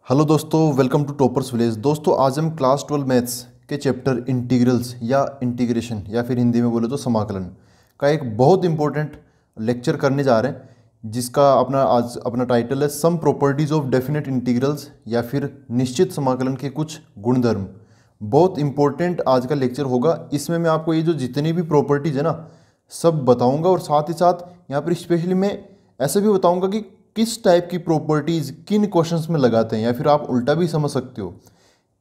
Hello दोस्तों, welcome to toppers village. दोस्तों आज हम क्लास 12 मैथ्स के चैप्टर इंटीग्रल्स या इंटीग्रेशन या फिर हिंदी में बोले तो समाकलन का एक बहुत इंपॉर्टेंट लेक्चर करने जा रहे हैं, जिसका अपना टाइटल है some properties of definite integrals या फिर निश्चित समाकलन के कुछ गुणधर्म। बहुत इंपॉर्टेंट आज का लेक्चर होगा। इसमें मैं आपको ये जो जितनी भी प्रॉपर्टीज़ है ना सब बताऊँगा, और साथ ही साथ यहाँ पर स्पेशली मैं ऐसे भी बताऊँगा कि किस टाइप की प्रॉपर्टीज़ किन क्वेश्चंस में लगाते हैं, या फिर आप उल्टा भी समझ सकते हो।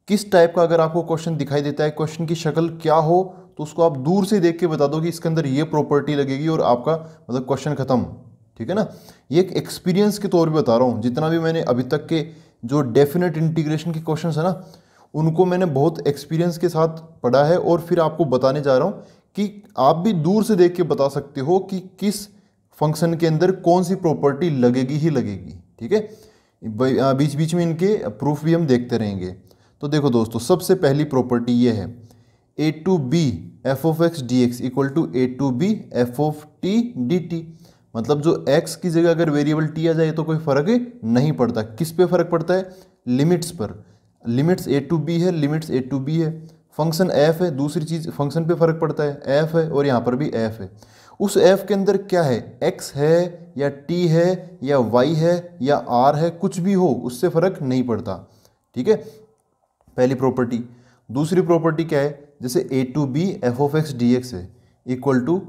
किस टाइप का अगर आपको क्वेश्चन दिखाई देता है, क्वेश्चन की शक्ल क्या हो, तो उसको आप दूर से देख के बता दो कि इसके अंदर ये प्रॉपर्टी लगेगी और आपका मतलब क्वेश्चन खत्म। ठीक है ना। ये एक एक्सपीरियंस के तौर पे बता रहा हूँ। जितना भी मैंने अभी तक के जो डेफिनेट इंटीग्रेशन के क्वेश्चन है ना, उनको मैंने बहुत एक्सपीरियंस के साथ पढ़ा है, और फिर आपको बताने जा रहा हूँ कि आप भी दूर से देख के बता सकते हो कि किस फंक्शन के अंदर कौन सी प्रॉपर्टी लगेगी ही लगेगी। ठीक है। बीच बीच में इनके प्रूफ भी हम देखते रहेंगे। तो देखो दोस्तों, सबसे पहली प्रॉपर्टी ये है a to B F of x D x equal to a to B F of t d t. मतलब जो x की जगह अगर वेरिएबल t आ जाए तो कोई फर्क नहीं पड़ता। किस पे फर्क पड़ता है? लिमिट्स पर। लिमिट्स ए टू बी है, लिमिट्स ए टू बी है। फंक्शन f है, दूसरी चीज़ फंक्शन पे फर्क पड़ता है, f है, और यहाँ पर भी f है। उस f के अंदर क्या है, x है या t है या y है या r है, कुछ भी हो उससे फर्क नहीं पड़ता। ठीक है, पहली प्रॉपर्टी। दूसरी प्रॉपर्टी क्या है, जैसे a to B F of x D x है इक्वल टू,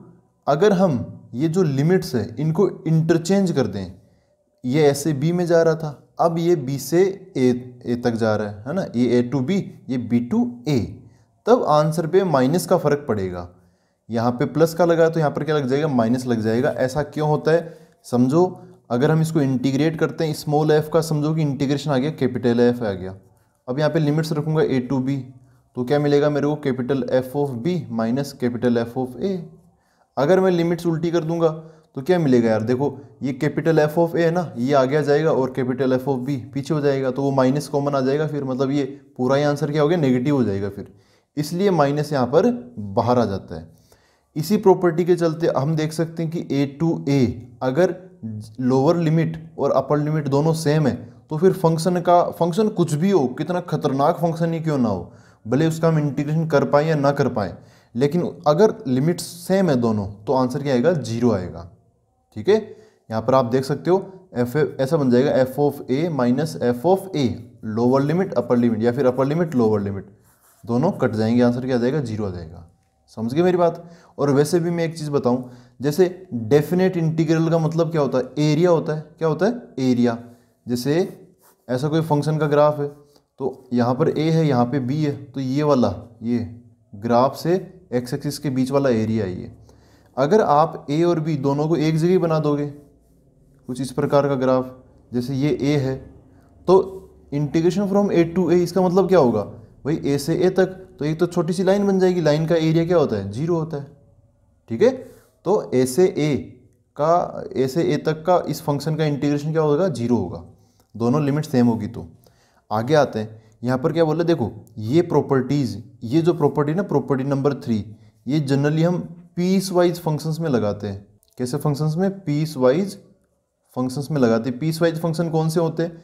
अगर हम ये जो लिमिट्स है इनको इंटरचेंज कर दें, ये ऐसे b में जा रहा था, अब ये b से a तक जा रहा है ना, ये a टू b, ये b टू a, तब आंसर पे माइनस का फर्क पड़ेगा। यहाँ पे प्लस का लगा तो यहाँ पर क्या लग जाएगा, माइनस लग जाएगा। ऐसा क्यों होता है समझो। अगर हम इसको इंटीग्रेट करते हैं, स्मॉल f का समझो कि इंटीग्रेशन आ गया, कैपिटल f आ गया। अब यहाँ पे लिमिट्स रखूँगा a टू b, तो क्या मिलेगा मेरे को, capital f of b minus capital f of a। अगर मैं लिमिट्स उल्टी कर दूंगा तो क्या मिलेगा यार, देखो ये कैपिटल f ऑफ a है ना, ये आगे आ जाएगा, और कैपिटल f ऑफ b पीछे हो जाएगा, तो वो माइनस कॉमन आ जाएगा। फिर मतलब ये पूरा ही आंसर क्या हो गया, नेगेटिव हो जाएगा फिर, इसलिए माइनस यहाँ पर बाहर आ जाता है। इसी प्रॉपर्टी के चलते हम देख सकते हैं कि ए टू ए अगर लोअर लिमिट और अपर लिमिट दोनों सेम है, तो फिर फंक्शन कुछ भी हो, कितना खतरनाक फंक्शन ही क्यों ना हो, भले उसका हम इंटीग्रेशन कर पाए या ना कर पाए, लेकिन अगर लिमिट सेम है दोनों तो आंसर क्या आएगा, जीरो आएगा। ठीक है, यहाँ पर आप देख सकते हो एफ ऐसा बन जाएगा, F of A minus F of A, lower limit upper limit, या फिर अपर लिमिट लोअर लिमिट, दोनों कट जाएंगे, आंसर क्या आ जाएगा, जीरो आ जाएगा। समझ गए मेरी बात। और वैसे भी मैं एक चीज़ बताऊं, जैसे डेफिनेट इंटीग्रल का मतलब क्या होता है, एरिया होता है। क्या होता है, एरिया। जैसे ऐसा कोई फंक्शन का ग्राफ है, तो यहाँ पर a है, यहाँ पे b है, तो ये वाला ये ग्राफ से एक्स एक्सिस के बीच वाला एरिया है ये। अगर आप a और b दोनों को एक जगह बना दोगे, कुछ इस प्रकार का ग्राफ, जैसे ये a है, तो integration from a to a, इसका मतलब क्या होगा भाई, a से a तक, तो एक तो छोटी सी लाइन बन जाएगी, लाइन का एरिया क्या होता है, जीरो होता है। ठीक है, तो a से a तक का इस फंक्शन का इंटीग्रेशन क्या होगा, जीरो होगा, दोनों लिमिट सेम होगी। तो आगे आते हैं, यहाँ पर क्या बोला, देखो ये प्रॉपर्टीज़, ये जो प्रॉपर्टी ना, प्रॉपर्टी नंबर 3, ये जनरली हम पीस वाइज फंक्शंस में लगाते हैं। कैसे फंक्शंस में, पीस वाइज फंक्शंस में लगाते हैं। पीस वाइज फंक्शन कौन से होते हैं,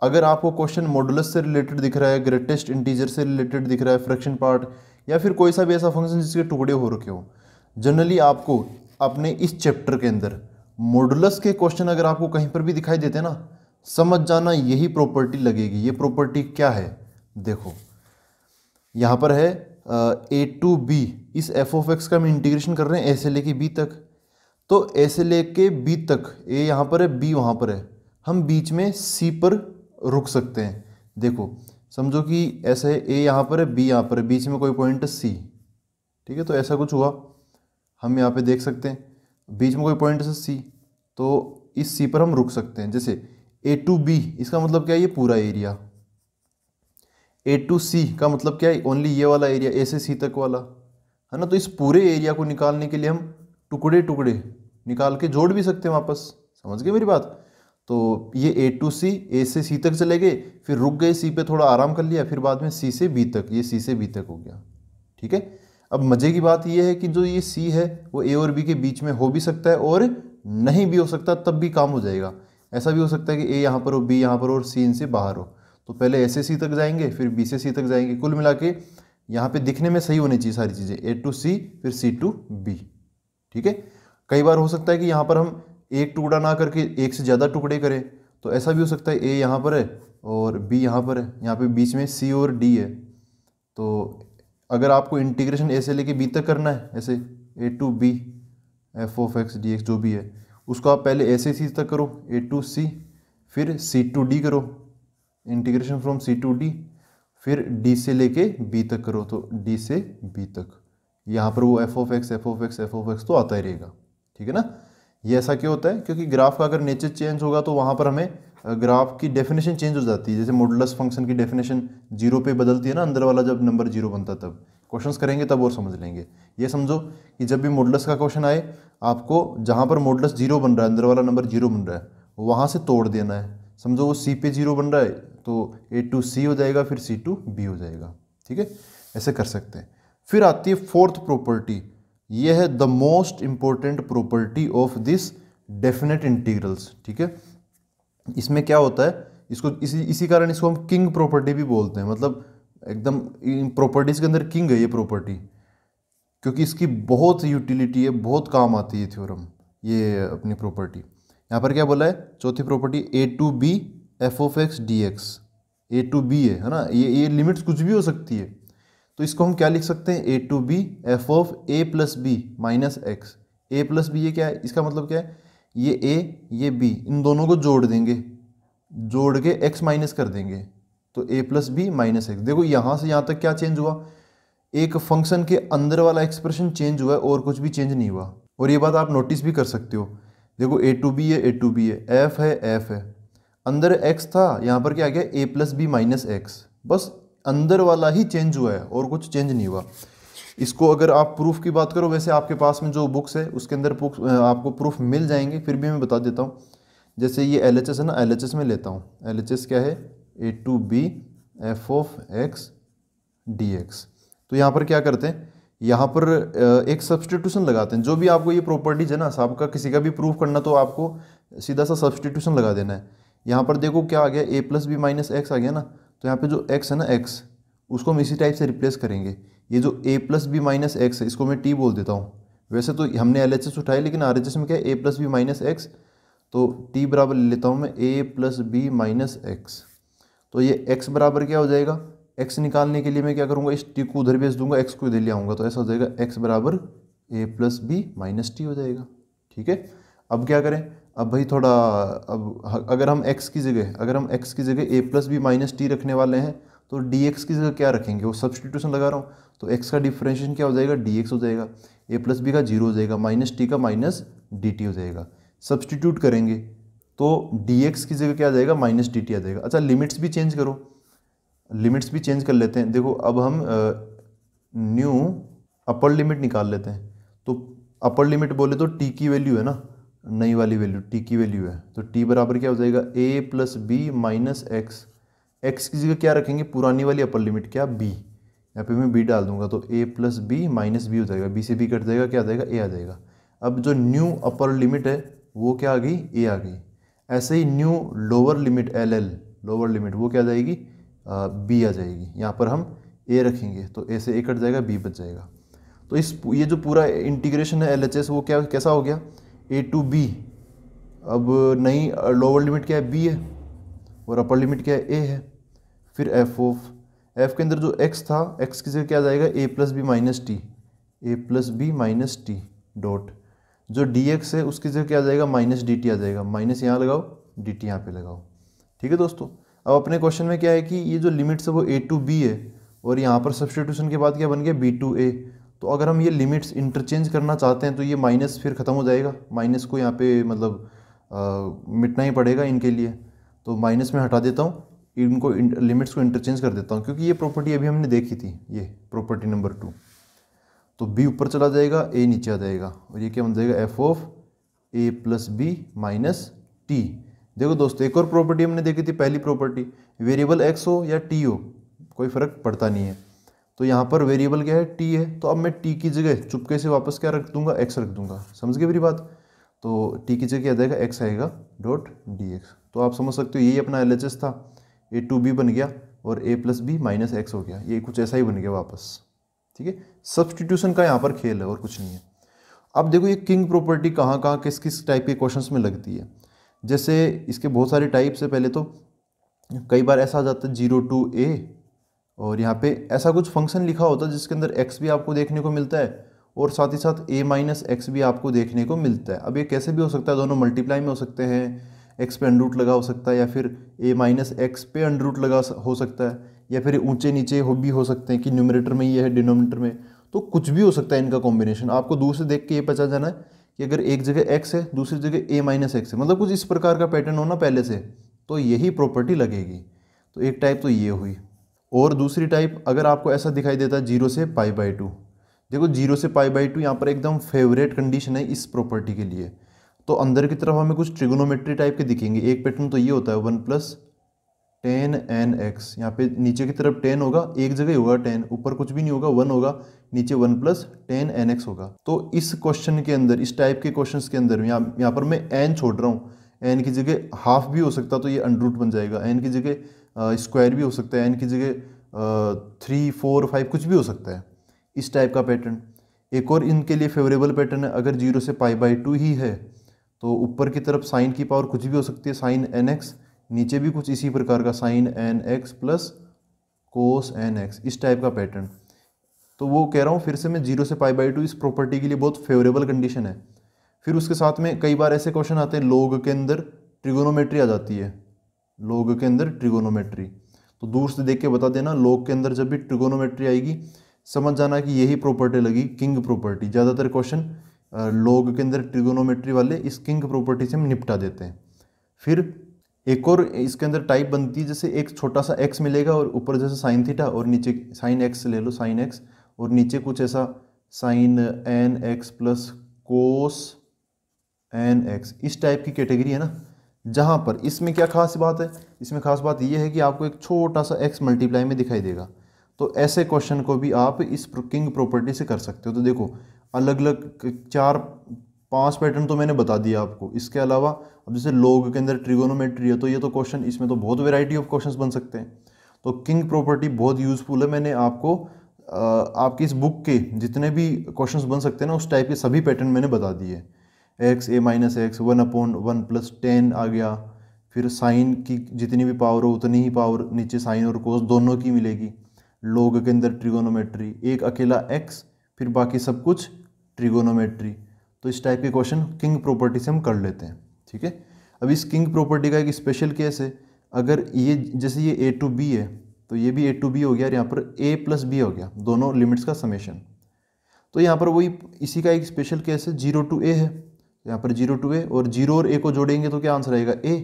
अगर आपको क्वेश्चन मॉडुलस से रिलेटेड दिख रहा है, ग्रेटेस्ट इंटीजर से रिलेटेड दिख रहा है, फ्रैक्शन पार्ट, या फिर कोई सा भी ऐसा फंक्शन जिसके टुकड़े हो रखे हो, जनरली आपको अपने इस चैप्टर के अंदर मॉडुलस के क्वेश्चन अगर आपको कहीं पर भी दिखाई देते हैं ना, समझ जाना यही प्रॉपर्टी लगेगी। ये प्रॉपर्टी क्या है, देखो यहाँ पर है ए टू बी, इस एफ ऑफ एक्स का हम इंटीग्रेशन कर रहे हैं ए से लेके बी तक, तो ए से लेके बी तक, ए यहाँ पर है, बी वहाँ पर है, हम बीच में सी पर रुक सकते हैं। देखो समझो कि ऐसा है, ए यहाँ पर है, बी यहाँ पर है, बीच में कोई पॉइंट है सी। ठीक है, तो ऐसा कुछ हुआ, हम यहाँ पे देख सकते हैं बीच में कोई पॉइंट है सी, तो इस सी पर हम रुक सकते हैं। जैसे ए टू बी, इसका मतलब क्या है, ये पूरा एरिया। ए टू सी का मतलब क्या है, ओनली ये वाला एरिया, ए से सी तक वाला, है ना। तो इस पूरे एरिया को निकालने के लिए हम टुकड़े टुकड़े निकाल के जोड़ भी सकते हैं वापस। समझ गए मेरी बात। तो ये ए टू सी, ए से सी तक चले गए, फिर रुक गए सी पे, थोड़ा आराम कर लिया, फिर बाद में सी से बी तक, ये सी से बी तक हो गया। ठीक है, अब मज़े की बात ये है कि जो ये सी है वो ए और बी के बीच में हो भी सकता है और नहीं भी हो सकता, तब भी काम हो जाएगा। ऐसा भी हो सकता है कि ए यहाँ पर हो, बी यहाँ पर हो और सी इनसे बाहर हो, तो पहले ए से सी तक जाएंगे, फिर बी से सी तक जाएंगे। कुल मिला के यहाँ पे दिखने में सही होनी चाहिए सारी चीज़ें, ए टू सी फिर सी टू बी। ठीक है, कई बार हो सकता है कि यहाँ पर हम एक टुकड़ा ना करके एक से ज़्यादा टुकड़े करें, तो ऐसा भी हो सकता है ए यहाँ पर है और बी यहाँ पर है, यहाँ पे बीच में सी और डी है। तो अगर आपको इंटीग्रेशन ए से लेके बी तक करना है, ऐसे a to B F of x D x जो भी है, उसको आप पहले ए से सी तक करो, ए टू सी, फिर सी टू डी करो, integration from C to D, फिर डी से लेके बी तक करो, तो डी से बी तक। यहाँ पर वो F of x F of x F of x तो आता ही रहेगा। ठीक है ना, ये ऐसा क्यों होता है? क्योंकि ग्राफ का अगर नेचर चेंज होगा तो वहाँ पर हमें ग्राफ की डेफिनेशन चेंज हो जाती है। जैसे मॉडुलस फंक्शन की डेफिनेशन जीरो पे बदलती है ना, अंदर वाला जब नंबर जीरो बनता है, तब क्वेश्चंस करेंगे तब और समझ लेंगे। ये समझो कि जब भी मॉडुलस का क्वेश्चन आए, आपको जहाँ पर मॉडुलस जीरो बन रहा है, अंदर वाला नंबर जीरो बन रहा है, वहाँ से तोड़ देना है। समझो वो सी पे जीरो बन रहा है तो ए टू सी हो जाएगा, फिर सी टू बी हो जाएगा। ठीक है, ऐसे कर सकते हैं। फिर आती है फोर्थ प्रॉपर्टी, ये है the most important property of this definite integrals. ठीक है, इसमें क्या होता है, इसको इसी कारण इसको हम किंग प्रॉपर्टी भी बोलते हैं। मतलब एकदम प्रॉपर्टीज के अंदर किंग है ये प्रॉपर्टी, क्योंकि इसकी बहुत यूटिलिटी है, बहुत काम आती है थ्योरम, ये अपनी प्रॉपर्टी। यहाँ पर क्या बोला है, चौथी property, A to B F of x D X. A to B है ना, ये लिमिट्स कुछ भी हो सकती है, तो इसको हम क्या लिख सकते हैं, a to B F of a plus B minus x. A plus b ये क्या है, इसका मतलब क्या है, ये ए ये बी, इन दोनों को जोड़ देंगे, जोड़ के एक्स माइनस कर देंगे, तो ए प्लस बी माइनस एक्स। देखो यहाँ से यहाँ तक क्या चेंज हुआ, एक फंक्शन के अंदर वाला एक्सप्रेशन चेंज हुआ है और कुछ भी चेंज नहीं हुआ। और ये बात आप नोटिस भी कर सकते हो, देखो ए टू बी है, ए टू बी है, एफ है, एफ है, अंदर एक्स था, यहाँ पर क्या आ गया, ए प्लस बी माइनस एक्स। बस अंदर वाला ही चेंज हुआ है और कुछ चेंज नहीं हुआ। इसको अगर आप प्रूफ की बात करो, वैसे आपके पास में जो बुक्स है उसके अंदर आपको प्रूफ मिल जाएंगे, फिर भी मैं बता देता हूँ। जैसे ये LHS है ना, LHS में लेता हूँ, LHS क्या है, a to B F of x D x. तो यहाँ पर क्या करते हैं, यहाँ पर एक सब्सटीट्यूशन लगाते हैं। जो भी आपको ये प्रॉपर्टीज है ना, आपका किसी का भी प्रूफ करना तो आपको सीधा सा सब्सटीट्यूशन लगा देना है। यहाँ पर देखो क्या आ गया, ए प्लस बी माइनस एक्स आ गया ना, तो यहाँ पे जो x है ना, x, उसको हम इसी टाइप से रिप्लेस करेंगे। ये जो a plus B minus X है, इसको मैं t बोल देता हूँ। वैसे तो हमने LHS उठाई, लेकिन RHS में क्या है, a plus B minus X, तो t बराबर ले लेता हूँ मैं a plus B minus X. तो ये x बराबर क्या हो जाएगा, x निकालने के लिए मैं क्या करूँगा, इस t को उधर भेज दूंगा, x को इधर ले आऊँगा, तो ऐसा हो जाएगा x बराबर a plus B minus T हो जाएगा। ठीक है, अब क्या करें, अब भाई थोड़ा, अब अगर हम x की जगह a plus B minus T रखने वाले हैं, तो dx की जगह क्या रखेंगे, वो सब्सटीट्यूशन लगा रहा हूँ, तो x का डिफरेंशिएशन क्या हो जाएगा, dx हो जाएगा, a प्लस बी का जीरो हो जाएगा, माइनस टी का माइनस dt हो जाएगा। सब्सटीट्यूट करेंगे तो dx की जगह क्या आ जाएगा, माइनस dt आ जाएगा। अच्छा, लिमिट्स भी चेंज करो, लिमिट्स भी चेंज कर लेते हैं। देखो अब हम न्यू अपर लिमिट निकाल लेते हैं। तो अपर लिमिट बोले तो t की वैल्यू है ना, नई वाली वैल्यू t की वैल्यू है, तो t बराबर क्या हो जाएगा, a plus B minus X. X की जगह क्या रखेंगे, पुरानी वाली अपर लिमिट क्या, b, यहाँ पे मैं b डाल दूंगा, तो a plus B minus B हो जाएगा, b से b कट जाएगा, क्या आ जाएगा, a आ जाएगा। अब जो न्यू अपर लिमिट है वो क्या आ गई, a आ गई। ऐसे ही new lower limit LL, lower limit वो क्या आ जाएगी, b आ जाएगी। यहाँ पर हम a रखेंगे, तो a से a कट जाएगा, b बच जाएगा। तो ये जो पूरा इंटीग्रेशन है LHS, वो क्या कैसा हो गया, a टू b। अब नई लोअर लिमिट क्या है, b है, और अपर लिमिट क्या है, a है। फिर f के अंदर जो x था, x की जगह क्या आ जाएगा, a plus B minus T, a plus B minus T dot, जो dx है उसकी जगह क्या आ जाएगा, माइनस dt आ जाएगा, माइनस यहाँ लगाओ, dt यहाँ पे लगाओ। ठीक है दोस्तों, अब अपने क्वेश्चन में क्या है कि ये जो लिमिट्स है वो a टू b है, और यहाँ पर सब्सटीट्यूशन के बाद क्या बन गया, b टू a। तो अगर हम ये लिमिट्स इंटरचेंज करना चाहते हैं तो ये माइनस फिर ख़त्म हो जाएगा, माइनस को यहाँ पे मतलब मिटना ही पड़ेगा इनके लिए, तो माइनस में हटा देता हूँ, इनको लिमिट्स को इंटरचेंज कर देता हूँ, क्योंकि ये प्रॉपर्टी अभी हमने देखी थी, ये प्रॉपर्टी नंबर 2। तो b ऊपर चला जाएगा, a नीचे आ जाएगा, और ये क्या बन जाएगा, f of a plus B minus T. देखो दोस्तों, एक और प्रॉपर्टी हमने देखी थी, पहली प्रॉपर्टी, वेरिएबल x हो या t हो कोई फ़र्क पड़ता नहीं है। तो यहाँ पर वेरिएबल क्या है, t है, तो अब मैं t की जगह चुपके से वापस क्या रख दूंगा, x रख दूंगा। समझ गए मेरी बात, तो t की जगह क्या आ जाएगा, x आएगा डॉट dx। तो आप समझ सकते हो यही अपना LHS था, ए टू बी बन गया और ए प्लस बी माइनस एक्स हो गया, ये कुछ ऐसा ही बन गया वापस। ठीक है, सब्सटीट्यूशन का यहाँ पर खेल है और कुछ नहीं है। अब देखो ये किंग प्रॉपर्टी कहाँ कहाँ किस किस टाइप के क्वेश्चंस में लगती है। जैसे इसके बहुत सारे टाइप्स है। पहले तो कई बार ऐसा आ जाता है 0 to a और यहाँ पे ऐसा कुछ फंक्शन लिखा होता है जिसके अंदर x भी आपको देखने को मिलता है और साथ ही साथ a माइनस एक्स भी आपको देखने को मिलता है। अब ये कैसे भी हो सकता है, दोनों मल्टीप्लाई में हो सकते हैं, x पे अंडर रूट लगा हो सकता है या फिर a माइनस एक्स पे अंडर रूट लगा हो सकता है, या फिर ऊंचे नीचे भी हो सकते हैं कि न्यूमरेटर में ये है डिनोमिनेटर में, तो कुछ भी हो सकता है इनका कॉम्बिनेशन। आपको दूर से देख के ये पता जाना है कि अगर एक जगह x है दूसरी जगह a माइनस एक्स है, मतलब कुछ इस प्रकार का पैटर्न होना पहले से, तो यही प्रॉपर्टी लगेगी। तो एक टाइप तो ये हुई। और दूसरी टाइप अगर आपको ऐसा दिखाई देता है 0 से π/2, देखो 0 से π/2 यहाँ पर एकदम फेवरेट कंडीशन है इस प्रॉपर्टी के लिए। तो अंदर की तरफ हमें कुछ ट्रिगोनोमेट्री टाइप के दिखेंगे। एक पैटर्न तो ये होता है 1 + tan nx, यहाँ पे नीचे की तरफ 10 होगा, एक जगह ही होगा 10, ऊपर कुछ भी नहीं होगा, 1 होगा, नीचे 1 + tan nx होगा। तो इस क्वेश्चन के अंदर, इस टाइप के क्वेश्चंस के अंदर यहाँ पर मैं n छोड़ रहा हूँ, n की जगह हाफ भी हो सकता तो ये अंडर रूट बन जाएगा, n की जगह स्क्वायर भी हो सकता है, n की जगह 3 4 5 कुछ भी हो सकता है, इस टाइप का पैटर्न। एक और इनके लिए फेवरेबल पैटर्न है, अगर 0 से π/2 ही है तो ऊपर की तरफ साइन की पावर कुछ भी हो सकती है, साइन nx, नीचे भी कुछ इसी प्रकार का sine nx plus cos nx, इस टाइप का पैटर्न। तो वो कह रहा हूँ फिर से मैं 0 से π/2 इस प्रॉपर्टी के लिए बहुत फेवरेबल कंडीशन है। फिर उसके साथ में कई बार ऐसे क्वेश्चन आते हैं लॉग के अंदर ट्रिगोनोमेट्री आ जाती है, लॉग के अंदर ट्रिगोनोमेट्री, तो दूर से देख के बता देना लॉग के अंदर जब भी ट्रिगोनोमेट्री आएगी समझ जाना कि यही प्रॉपर्टी लगी, किंग प्रॉपर्टी। ज़्यादातर क्वेश्चन लॉग के अंदर ट्रिगोनोमेट्री वाले इस किंग प्रॉपर्टी से हम निपटा देते हैं। फिर एक और इसके अंदर टाइप बनती है, जैसे एक छोटा सा x मिलेगा और ऊपर जैसे साइन थीटा और नीचे साइन x ले लो, साइन x, और नीचे कुछ ऐसा sine nx plus cos nx, इस टाइप की कैटेगरी है ना। जहाँ पर इसमें क्या खास बात है, इसमें खास बात यह है कि आपको एक छोटा सा x मल्टीप्लाई में दिखाई देगा। तो ऐसे क्वेश्चन को भी आप इस किंग प्रॉपर्टी से कर सकते हो। तो देखो अलग अलग 4-5 पैटर्न तो मैंने बता दिया आपको। इसके अलावा अब जैसे लॉग के अंदर ट्रिगोनोमेट्री है तो ये तो क्वेश्चन, इसमें तो बहुत वैरायटी ऑफ क्वेश्चंस बन सकते हैं। तो किंग प्रॉपर्टी बहुत यूजफुल है। मैंने आपको आपकी इस बुक के जितने भी क्वेश्चंस बन सकते हैं ना उस टाइप के सभी पैटर्न मैंने बता दिए। x a माइनस एक्स 1/1 + 10 आ गया, फिर साइन की जितनी भी पावर हो उतनी ही पावर नीचे साइन और कोस दोनों की मिलेगी। लॉग के अंदर ट्रिगोनोमेट्री, एक अकेला x, फिर बाकी सब कुछ ट्रिगोनोमेट्री। तो इस टाइप के क्वेश्चन किंग प्रॉपर्टी से हम कर लेते हैं। ठीक है, अब इस किंग प्रॉपर्टी का एक स्पेशल केस है, अगर ये जैसे ये a to b है तो ये भी a to b हो गया और यहाँ पर a + b हो गया, दोनों लिमिट्स का समेशन। तो यहाँ पर वही इसी का एक स्पेशल केस है, 0 to a है, यहाँ पर 0 to a, और 0 और a को जोड़ेंगे तो क्या आंसर आएगा a,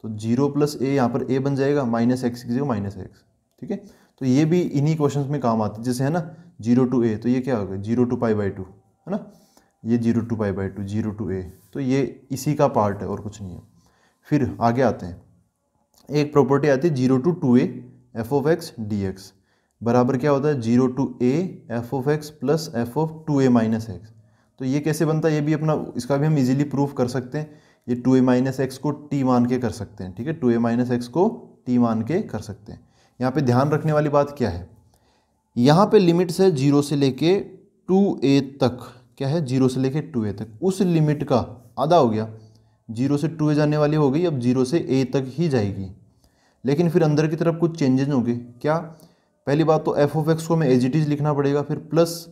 तो 0 + a यहाँ पर a बन जाएगा, -x की जगह -x। ठीक है, तो ये भी इन्हीं क्वेश्चंस में काम आती है, जैसे है ना 0 to a, तो ये क्या होगा 0 to π/2 है ना, ये 0 to π/2, 0 to a, तो ये इसी का पार्ट है और कुछ नहीं है। फिर आगे आते हैं, एक प्रॉपर्टी आती है 0 to 2a f(x) dx बराबर क्या होता है 0 to a f(x) + f(2a - x)। तो ये कैसे बनता है, ये भी अपना, इसका भी हम इजीली प्रूफ कर सकते हैं। ये 2a - x को t मान के कर सकते हैं। ठीक है, 2a - x को t मान के कर सकते हैं। यहाँ पे ध्यान रखने वाली बात क्या है, यहाँ पे लिमिट्स है 0 से लेके 2a तक, क्या है 0 से लेके 2a तक, उस लिमिट का आधा हो गया, 0 से 2a जाने वाली हो गई, अब 0 से a तक ही जाएगी। लेकिन फिर अंदर की तरफ कुछ चेंजेस होंगे। क्या, पहली बात तो f(x) को हमें एज इट इज लिखना पड़ेगा, फिर प्लस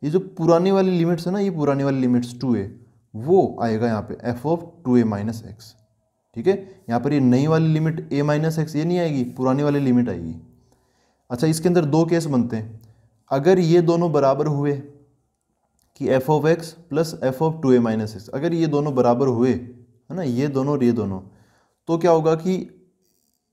ये जो पुरानी वाली लिमिट्स है ना, ये पुरानी वाली लिमिट्स 2a, वो आएगा यहाँ पे f(2a - x)। ठीक है, यहाँ पर ये नई वाली लिमिट a - x ये नहीं आएगी, पुरानी वाली लिमिट आएगी। अच्छा, इसके अंदर दो केस बनते हैं, अगर ये दोनों बराबर हुए कि f(x) + f(2a - x), अगर ये दोनों बराबर हुए है ना, ये दोनों और ये दोनों, तो क्या होगा कि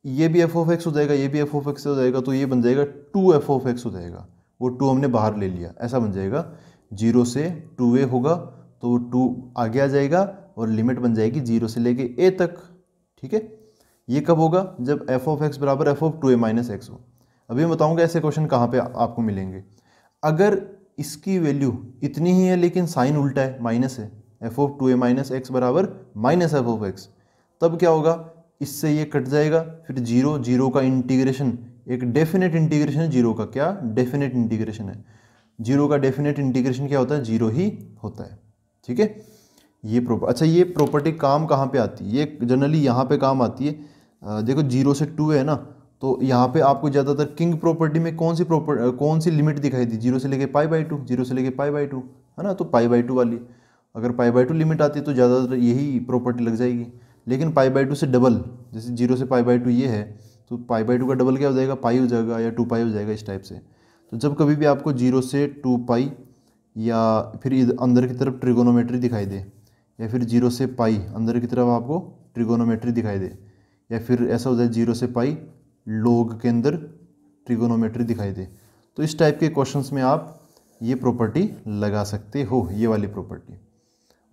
ये भी f(x) हो जाएगा, ये भी f(x) हो जाएगा, तो ये बन जाएगा 2f(x) हो जाएगा, वो 2 हमने बाहर ले लिया, ऐसा बन जाएगा। 0 से 2a होगा तो 2 आगे आ जाएगा और लिमिट बन जाएगी 0 से लेके a तक। ठीक है, ये कब होगा, जब f(x) बराबर f(2a - x) हो। अभी मैं बताऊंगा ऐसे क्वेश्चन कहाँ पे आपको मिलेंगे। अगर इसकी वैल्यू इतनी ही है लेकिन साइन उल्टा है, माइनस है, f(2a - x) बराबर -f(x), तब क्या होगा, इससे ये कट जाएगा, फिर जीरो, जीरो का इंटीग्रेशन एक डेफिनेट इंटीग्रेशन है जीरो का, क्या डेफिनेट इंटीग्रेशन है, जीरो का डेफिनेट इंटीग्रेशन क्या होता है, जीरो ही होता है। ठीक है, ये अच्छा ये प्रॉपर्टी काम कहाँ पे आती है, ये जनरली यहाँ पे काम आती है। देखो 0 से 2 है ना, तो यहाँ पे आपको ज़्यादातर किंग प्रॉपर्टी में कौन सी लिमिट दिखाई दी, 0 से लेके π/2, 0 से लेके π/2 है ना, तो π/2 वाली, अगर π/2 लिमिट आती है तो ज़्यादातर यही प्रॉपर्टी लग जाएगी। लेकिन π/2 से डबल, जैसे 0 से π/2 ये है, तो π/2 का डबल क्या हो जाएगा, पाई हो जाएगा या 2π हो जाएगा, इस टाइप से। तो जब कभी भी आपको 0 से 2π या फिर अंदर की तरफ ट्रिगोनोमेट्री दिखाई दे, या फिर 0 से π अंदर की तरफ आपको ट्रिगोनोमेट्री दिखाई दे, या फिर ऐसा हो जाए 0 से π लॉग के अंदर ट्रिगोनोमेट्री दिखाई दे, तो इस टाइप के क्वेश्चंस में आप ये प्रॉपर्टी लगा सकते हो, ये वाली प्रॉपर्टी।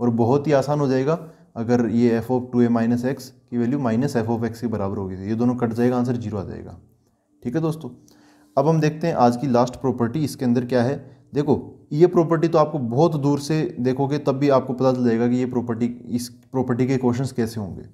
और बहुत ही आसान हो जाएगा अगर ये f(2a-x) की वैल्यू -f(x) के बराबर होगी, ये दोनों कट जाएगा, आंसर 0 आ जाएगा। ठीक है दोस्तों, अब हम देखते हैं आज की लास्ट प्रॉपर्टी, इसके अंदर क्या है। देखो ये प्रॉपर्टी तो आपको बहुत दूर से देखोगे तब भी आपको पता चल जाएगा कि ये प्रॉपर्टी, इस प्रॉपर्टी के क्वेश्चंस कैसे होंगे।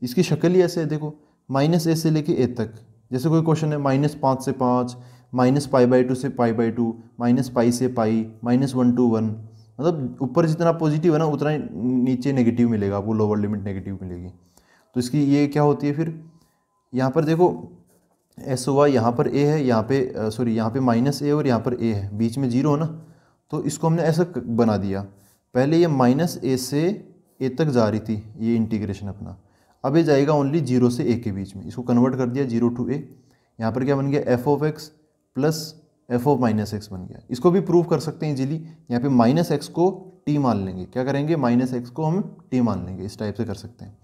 इसकी शक्ल ही ऐसे है, देखो -a से लेके a तक, जैसे कोई क्वेश्चन है -5 से 5, -π/2 से π/2, -π से π, -1 to 1, मतलब ऊपर जितना पॉजिटिव है ना उतना ही नीचे नेगेटिव मिलेगा आपको, लोअर लिमिट नेगेटिव मिलेगी। तो इसकी ये क्या होती है, फिर यहाँ पर देखो SOY यहाँ पर a है, यहाँ पे सॉरी यहाँ पे -a और यहाँ पर a है, बीच में 0 है ना, तो इसको हमने ऐसा बना दिया। पहले ये -a से a तक जा रही थी ये इंटीग्रेशन अपना, अब ये जाएगा ओनली 0 से a के बीच में, इसको कन्वर्ट कर दिया 0 to a। यहाँ पर क्या बन गया, f(x) प्लस f(-x) बन गया। इसको भी प्रूव कर सकते हैं इजीली, यहाँ पे -x को t मान लेंगे, क्या करेंगे, -x को हम t मान लेंगे, इस टाइप से कर सकते हैं।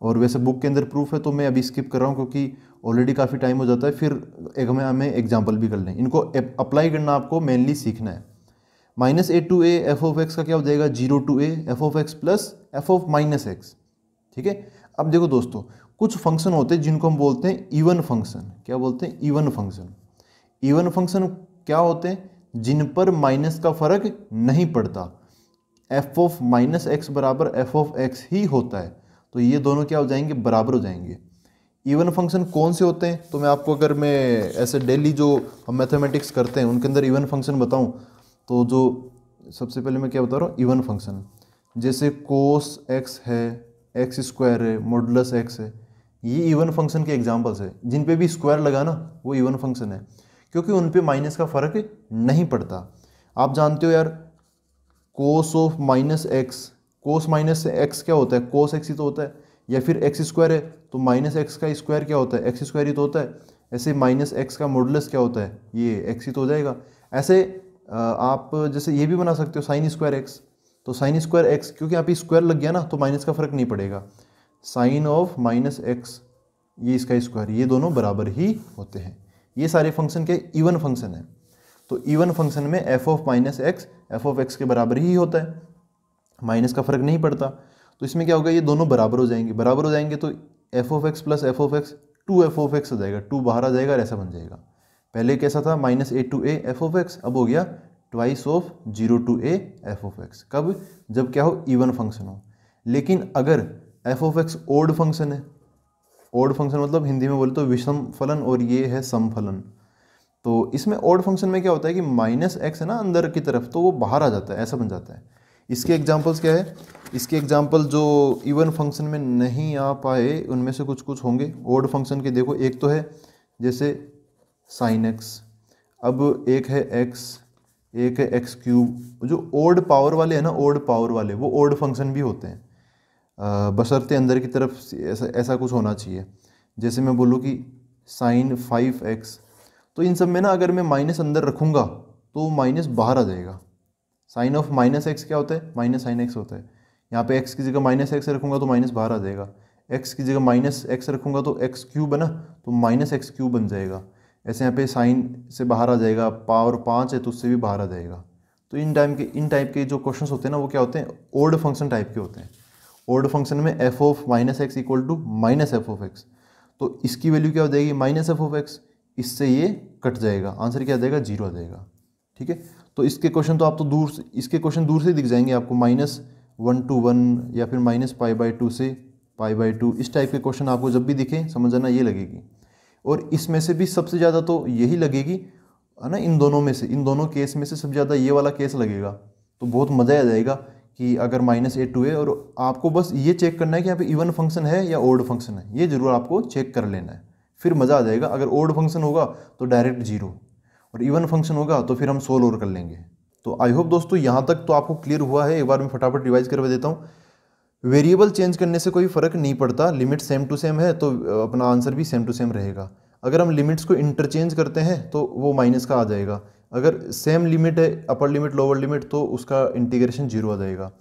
और वैसे बुक के अंदर प्रूफ है तो मैं अभी स्किप कर रहा हूँ क्योंकि ऑलरेडी काफ़ी टाइम हो जाता है, फिर एक हमें एग्जाम्पल भी कर लें, इनको अप्लाई करना आपको मेनली सीखना है। -a to a f(x) का क्या हो जाएगा, 0 to a f(x) plus f(-x). ठीक है, अब देखो दोस्तों कुछ फंक्शन होते हैं जिनको हम बोलते हैं इवन फंक्शन, क्या बोलते हैं, इवन फंक्शन। इवन फंक्शन क्या होते हैं, जिन पर माइनस का फर्क नहीं पड़ता, f(-x) बराबर f(x) ही होता है, तो ये दोनों क्या हो जाएंगे, बराबर हो जाएंगे। इवन फंक्शन कौन से होते हैं, तो मैं आपको, अगर मैं ऐसे डेली जो हम मैथमेटिक्स करते हैं उनके अंदर इवन फंक्शन बताऊं, तो जो सबसे पहले मैं क्या बता रहा हूँ, इवन फंक्शन, जैसे cos x है, x² है, मॉडुलस x है, ये इवन फंक्शन के एग्जांपल्स है। जिन पे भी स्क्वायर लगा ना वो इवन फंक्शन है, क्योंकि उन पे माइनस का फर्क नहीं पड़ता। आप जानते हो यार, cos of -x, cos -x क्या होता है, cos x ही तो होता है, या फिर x² है तो -x का स्क्वायर क्या होता है, x² ही तो होता है। ऐसे -x का मॉडुलस क्या होता है, ये x ही तो हो जाएगा। ऐसे आप जैसे ये भी बना सकते हो sin²x, तो sin²x, क्योंकि यहाँ पे स्क्वायर लग गया ना तो माइनस का फर्क नहीं पड़ेगा। sin ऑफ -x, ये इसका स्क्वायर, ये दोनों बराबर ही होते हैं। ये सारे फंक्शन के इवन फंक्शन है। तो इवन फंक्शन में f(-x) f(x) के बराबर ही होता है, माइनस का फर्क नहीं पड़ता। तो इसमें क्या होगा, ये दोनों बराबर हो जाएंगे, बराबर हो जाएंगे तो f(x) प्लस f(x) 2f(x) हो जाएगा, 2 बाहर आ जाएगा और ऐसा बन जाएगा। पहले कैसा था, -a to a f(x), अब हो गया twice of 0 to a f(x). कब, जब क्या हो, इवन फंक्शन हो। लेकिन अगर f(x) ओड फंक्शन है, ओड फंक्शन मतलब हिंदी में बोले तो विषम फलन, और ये है सम फलन, तो इसमें ओड फंक्शन में क्या होता है कि -x है ना अंदर की तरफ, तो वो बाहर आ जाता है, ऐसा बन जाता है। इसके एग्जांपल्स क्या है, इसके एग्जांपल जो इवन फंक्शन में नहीं आ पाए उनमें से कुछ कुछ होंगे ओड फंक्शन के। देखो एक तो है जैसे sin x, अब एक है x, एक है x³। जो ओड पावर वाले हैं ना, ओड पावर वाले, वो ओड फंक्शन भी होते हैं, बशर्ते अंदर की तरफ ऐसा कुछ होना चाहिए। जैसे मैं बोलूँ कि sin 5x, तो इन सब में ना अगर मैं माइनस अंदर रखूँगा तो माइनस बाहर आ जाएगा। साइन ऑफ -x क्या होता है, -sin x होता है। यहाँ पे x की जगह -x रखूँगा तो माइनस बाहर आ जाएगा, x की जगह -x रखूँगा तो x³ है ना, तो -x³ बन जाएगा। ऐसे यहाँ पे साइन से बाहर आ जाएगा, पावर 5 है तो उससे भी बाहर आ जाएगा। तो इन टाइप के जो क्वेश्चंस होते हैं ना, वो क्या होते हैं, ओड फंक्शन टाइप के होते हैं। ओड फंक्शन में f(-x) इक्वल टू -f(x), तो इसकी वैल्यू क्या हो जाएगी, -f(x), इससे ये कट जाएगा, आंसर क्या आ जाएगा, 0 आ जाएगा। ठीक है, तो इसके क्वेश्चन तो आप तो दूर से, इसके क्वेश्चन दूर से दिख जाएंगे आपको, -1 to 1 या फिर -π/2 से π/2 इस टाइप के क्वेश्चन आपको जब भी दिखे समझ जाना ये लगेगी। और इसमें से भी सबसे ज़्यादा तो यही लगेगी, है ना, इन दोनों में से, इन दोनों केस में से सबसे ज़्यादा ये वाला केस लगेगा। तो बहुत मज़ा आ जाएगा कि अगर -a2 है और आपको बस ये चेक करना है कि यहाँ पे इवन फंक्शन है या ओड फंक्शन है, ये जरूर आपको चेक कर लेना है, फिर मज़ा आ जाएगा। अगर ओड फंक्शन होगा तो डायरेक्ट 0 और इवन फंक्शन होगा तो फिर हम सोल्व और कर लेंगे। तो आई होप दोस्तों यहाँ तक तो आपको क्लियर हुआ है। एक बार मैं फटाफट रिवाइज करवा देता हूँ। वेरिएबल चेंज करने से कोई फ़र्क नहीं पड़ता, लिमिट सेम टू सेम है तो अपना आंसर भी सेम टू सेम रहेगा। अगर हम लिमिट्स को इंटरचेंज करते हैं तो वो माइनस का आ जाएगा। अगर सेम लिमिट है, अपर लिमिट लोअर लिमिट, तो उसका इंटीग्रेशन 0 आ जाएगा।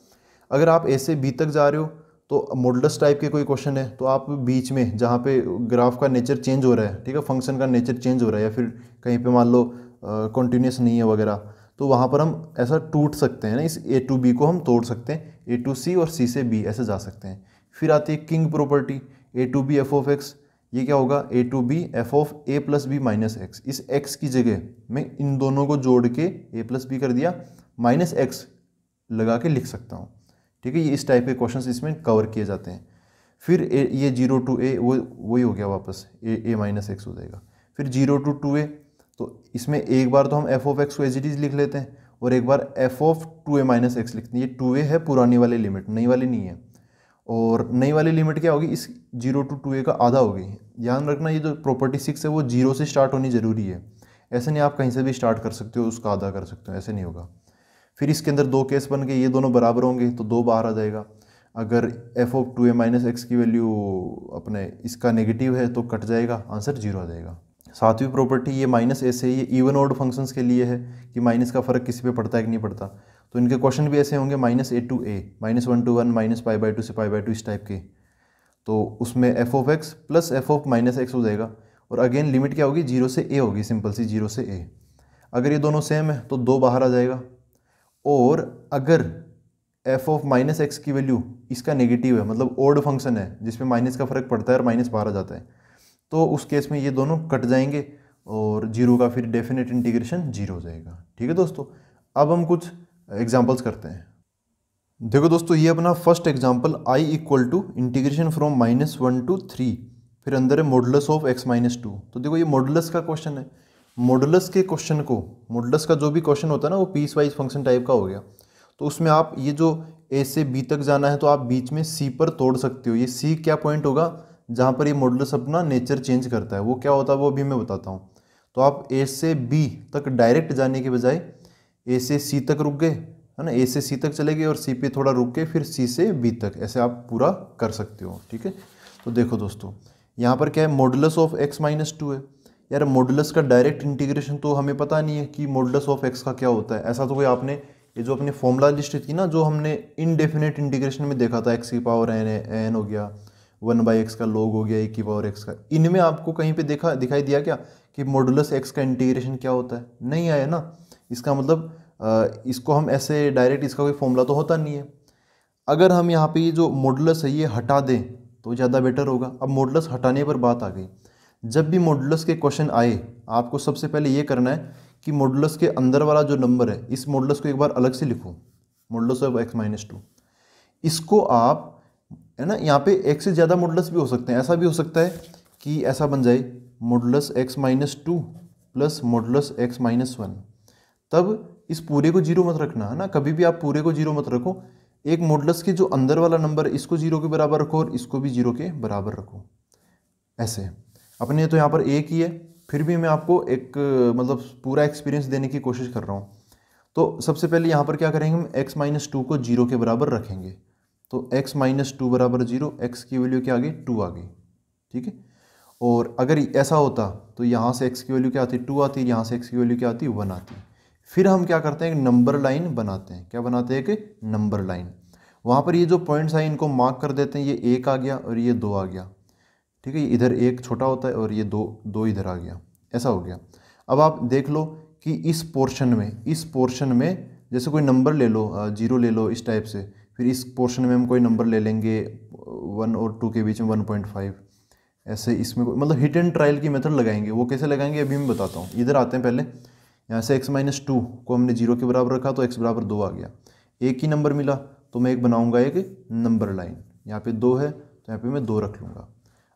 अगर आप ए से बी तक जा रहे हो तो मॉडुलस टाइप के कोई क्वेश्चन है तो आप बीच में जहाँ पे ग्राफ का नेचर चेंज हो रहा है, ठीक है, फंक्शन का नेचर चेंज हो रहा है, या फिर कहीं पे मान लो कॉन्टीन्यूस नहीं है वगैरह, तो वहाँ पर हम ऐसा टूट सकते हैं ना, इस ए टू बी को हम तोड़ सकते हैं, ए टू सी और सी से बी ऐसे जा सकते हैं। फिर आती है king property, A to B F of x. ये क्या होगा, a to B F of a plus B minus x. इस एक्स की जगह मैं इन दोनों को जोड़ के ए प्लस बी कर दिया, माइनस एक्स लगा के लिख सकता हूँ, ठीक है। ये इस टाइप के क्वेश्चंस इसमें कवर किए जाते हैं। फिर ये 0 to a वही हो गया, वापस ए माइनस एक्स हो जाएगा। फिर 0 to 2a, तो इसमें एक बार तो हम एफ ऑफ एक्स को एज इट इज लिख लेते हैं और एक बार f of 2a minus x लिखते हैं। ये 2a है पुरानी वाली लिमिट, नई वाली नहीं है। और नई वाली लिमिट क्या होगी, इस 0 to 2a का आधा होगी। ध्यान रखना ये जो प्रॉपर्टी 6 है वो 0 से स्टार्ट होनी ज़रूरी है। ऐसे नहीं आप कहीं से भी स्टार्ट कर सकते हो, उसका आधा कर सकते हो, ऐसे नहीं होगा। फिर इसके अंदर दो केस बन गए, ये दोनों बराबर होंगे तो 2 बाहर आ जाएगा। अगर F of 2a minus x की वैल्यू अपने इसका नेगेटिव है तो कट जाएगा, आंसर 0 आ जाएगा। सातवीं प्रॉपर्टी ये माइनस ऐसे, ये इवन ऑड फंक्शंस के लिए है कि माइनस का फ़र्क किसी पे पड़ता है कि नहीं पड़ता। तो इनके क्वेश्चन भी ऐसे होंगे, -a to a, -1 to 1, -π/2 से π/2 इस टाइप के। तो उसमें F of x plus F of minus X हो जाएगा। और अगेन लिमिट क्या होगी, 0 से a होगी, सिंपल सी 0 से a। अगर ये दोनों सेम है तो 2 बाहर आ जाएगा। और अगर एफ ऑफ माइनस एक्स की वैल्यू इसका नेगेटिव है, मतलब ओड फंक्शन है जिसमें माइनस का फ़र्क पड़ता है और माइनस बाहर आ जाता है, तो उस केस में ये दोनों कट जाएंगे और 0 का फिर डेफिनेट इंटीग्रेशन 0 हो जाएगा। ठीक है दोस्तों, अब हम कुछ एग्जांपल्स करते हैं। देखो दोस्तों, ये अपना first example i equal to integration from -1 to 3, फिर अंदर है मॉडुलस ऑफ x - 2। तो देखो ये मॉडुलस का क्वेश्चन है। मॉडुलस के क्वेश्चन को, मॉडुलस का जो भी क्वेश्चन होता है ना वो पीस वाइज फंक्शन टाइप का हो गया। तो उसमें आप ये जो a से b तक जाना है तो आप बीच में c पर तोड़ सकते हो। ये c क्या पॉइंट होगा जहाँ पर ये मॉडुलस अपना नेचर चेंज करता है, वो क्या होता है वो अभी मैं बताता हूँ। तो आप a से b तक डायरेक्ट जाने के बजाय a से c तक रुक गए, है ना, a से c तक चले गए और c पे थोड़ा रुक के फिर c से b तक, ऐसे आप पूरा कर सकते हो। ठीक है, तो देखो दोस्तों यहाँ पर क्या है, मॉडुलस ऑफ x - 2 है। यार मॉडुलस का डायरेक्ट इंटीग्रेशन तो हमें पता नहीं है कि मॉडुलस ऑफ x का क्या होता है। ऐसा तो कोई आपने ये जो अपनी फॉर्मूला लिस्ट थी ना, जो हमने इनडेफिनेट इंटीग्रेशन में देखा था, x की पावर n हो गया, 1/x का log हो गया, 1 की पावर x का, इनमें आपको कहीं पे दिखाई दिया क्या कि मॉडुलस x का इंटीग्रेशन क्या होता है? नहीं आया ना। इसका मतलब इसको हम ऐसे डायरेक्ट, इसका कोई फॉर्मूला तो होता नहीं है। अगर हम यहाँ पे ये जो मॉडुलस है ये हटा दें तो ज़्यादा बेटर होगा। अब मॉडुलस हटाने पर बात आ गई। जब भी मॉडुलस के क्वेश्चन आए आपको सबसे पहले ये करना है कि मॉडुलस के अंदर वाला जो नंबर है, इस मॉडुलस को एक बार अलग से लिखो, मॉडुलस ऑफ x - 2। इसको आप, है ना, यहाँ पे एक से ज़्यादा मॉडुलस भी हो सकते हैं। ऐसा भी हो सकता है कि ऐसा बन जाए modulus x - 2 plus modulus x - 1। तब इस पूरे को 0 मत रखना, है ना, कभी भी आप पूरे को 0 मत रखो। एक मॉडुलस के जो अंदर वाला नंबर इसको 0 के बराबर रखो और इसको भी 0 के बराबर रखो। ऐसे अपने तो यहाँ पर एक ही है, फिर भी मैं आपको एक मतलब पूरा एक्सपीरियंस देने की कोशिश कर रहा हूँ। तो सबसे पहले यहाँ पर क्या करेंगे, हम x - 2 को 0 के बराबर रखेंगे। तो x - 2 बराबर 0, x की वैल्यू क्या आ गई, 2 आ गई। ठीक है, और अगर ऐसा होता तो यहाँ से x की वैल्यू क्या आती, 2 आती, यहाँ से x की वैल्यू क्या आती, 1 आती। फिर हम क्या करते हैं, एक नंबर लाइन बनाते हैं। क्या बनाते हैं, एक नंबर लाइन। वहाँ पर ये जो पॉइंट्स हैं इनको मार्क कर देते हैं। ये 1 आ गया और ये 2 आ गया। ठीक है, इधर 1 छोटा होता है और ये 2 इधर आ गया, ऐसा हो गया। अब आप देख लो कि इस पोर्शन में जैसे कोई नंबर ले लो, 0 ले लो, इस टाइप से। फिर इस पोर्शन में हम कोई नंबर ले लेंगे 1 और 2 के बीच में 1.5, ऐसे इसमें मतलब हिट एंड ट्रायल की मेथड लगाएंगे। वो कैसे लगाएंगे अभी मैं बताता हूँ। इधर आते हैं, पहले यहाँ से x - 2 को हमने 0 के बराबर रखा तो x बराबर 2 आ गया। एक ही नंबर मिला तो मैं एक बनाऊँगा एक नंबर लाइन। यहाँ पे 2 है तो यहाँ पे मैं 2 रख लूँगा।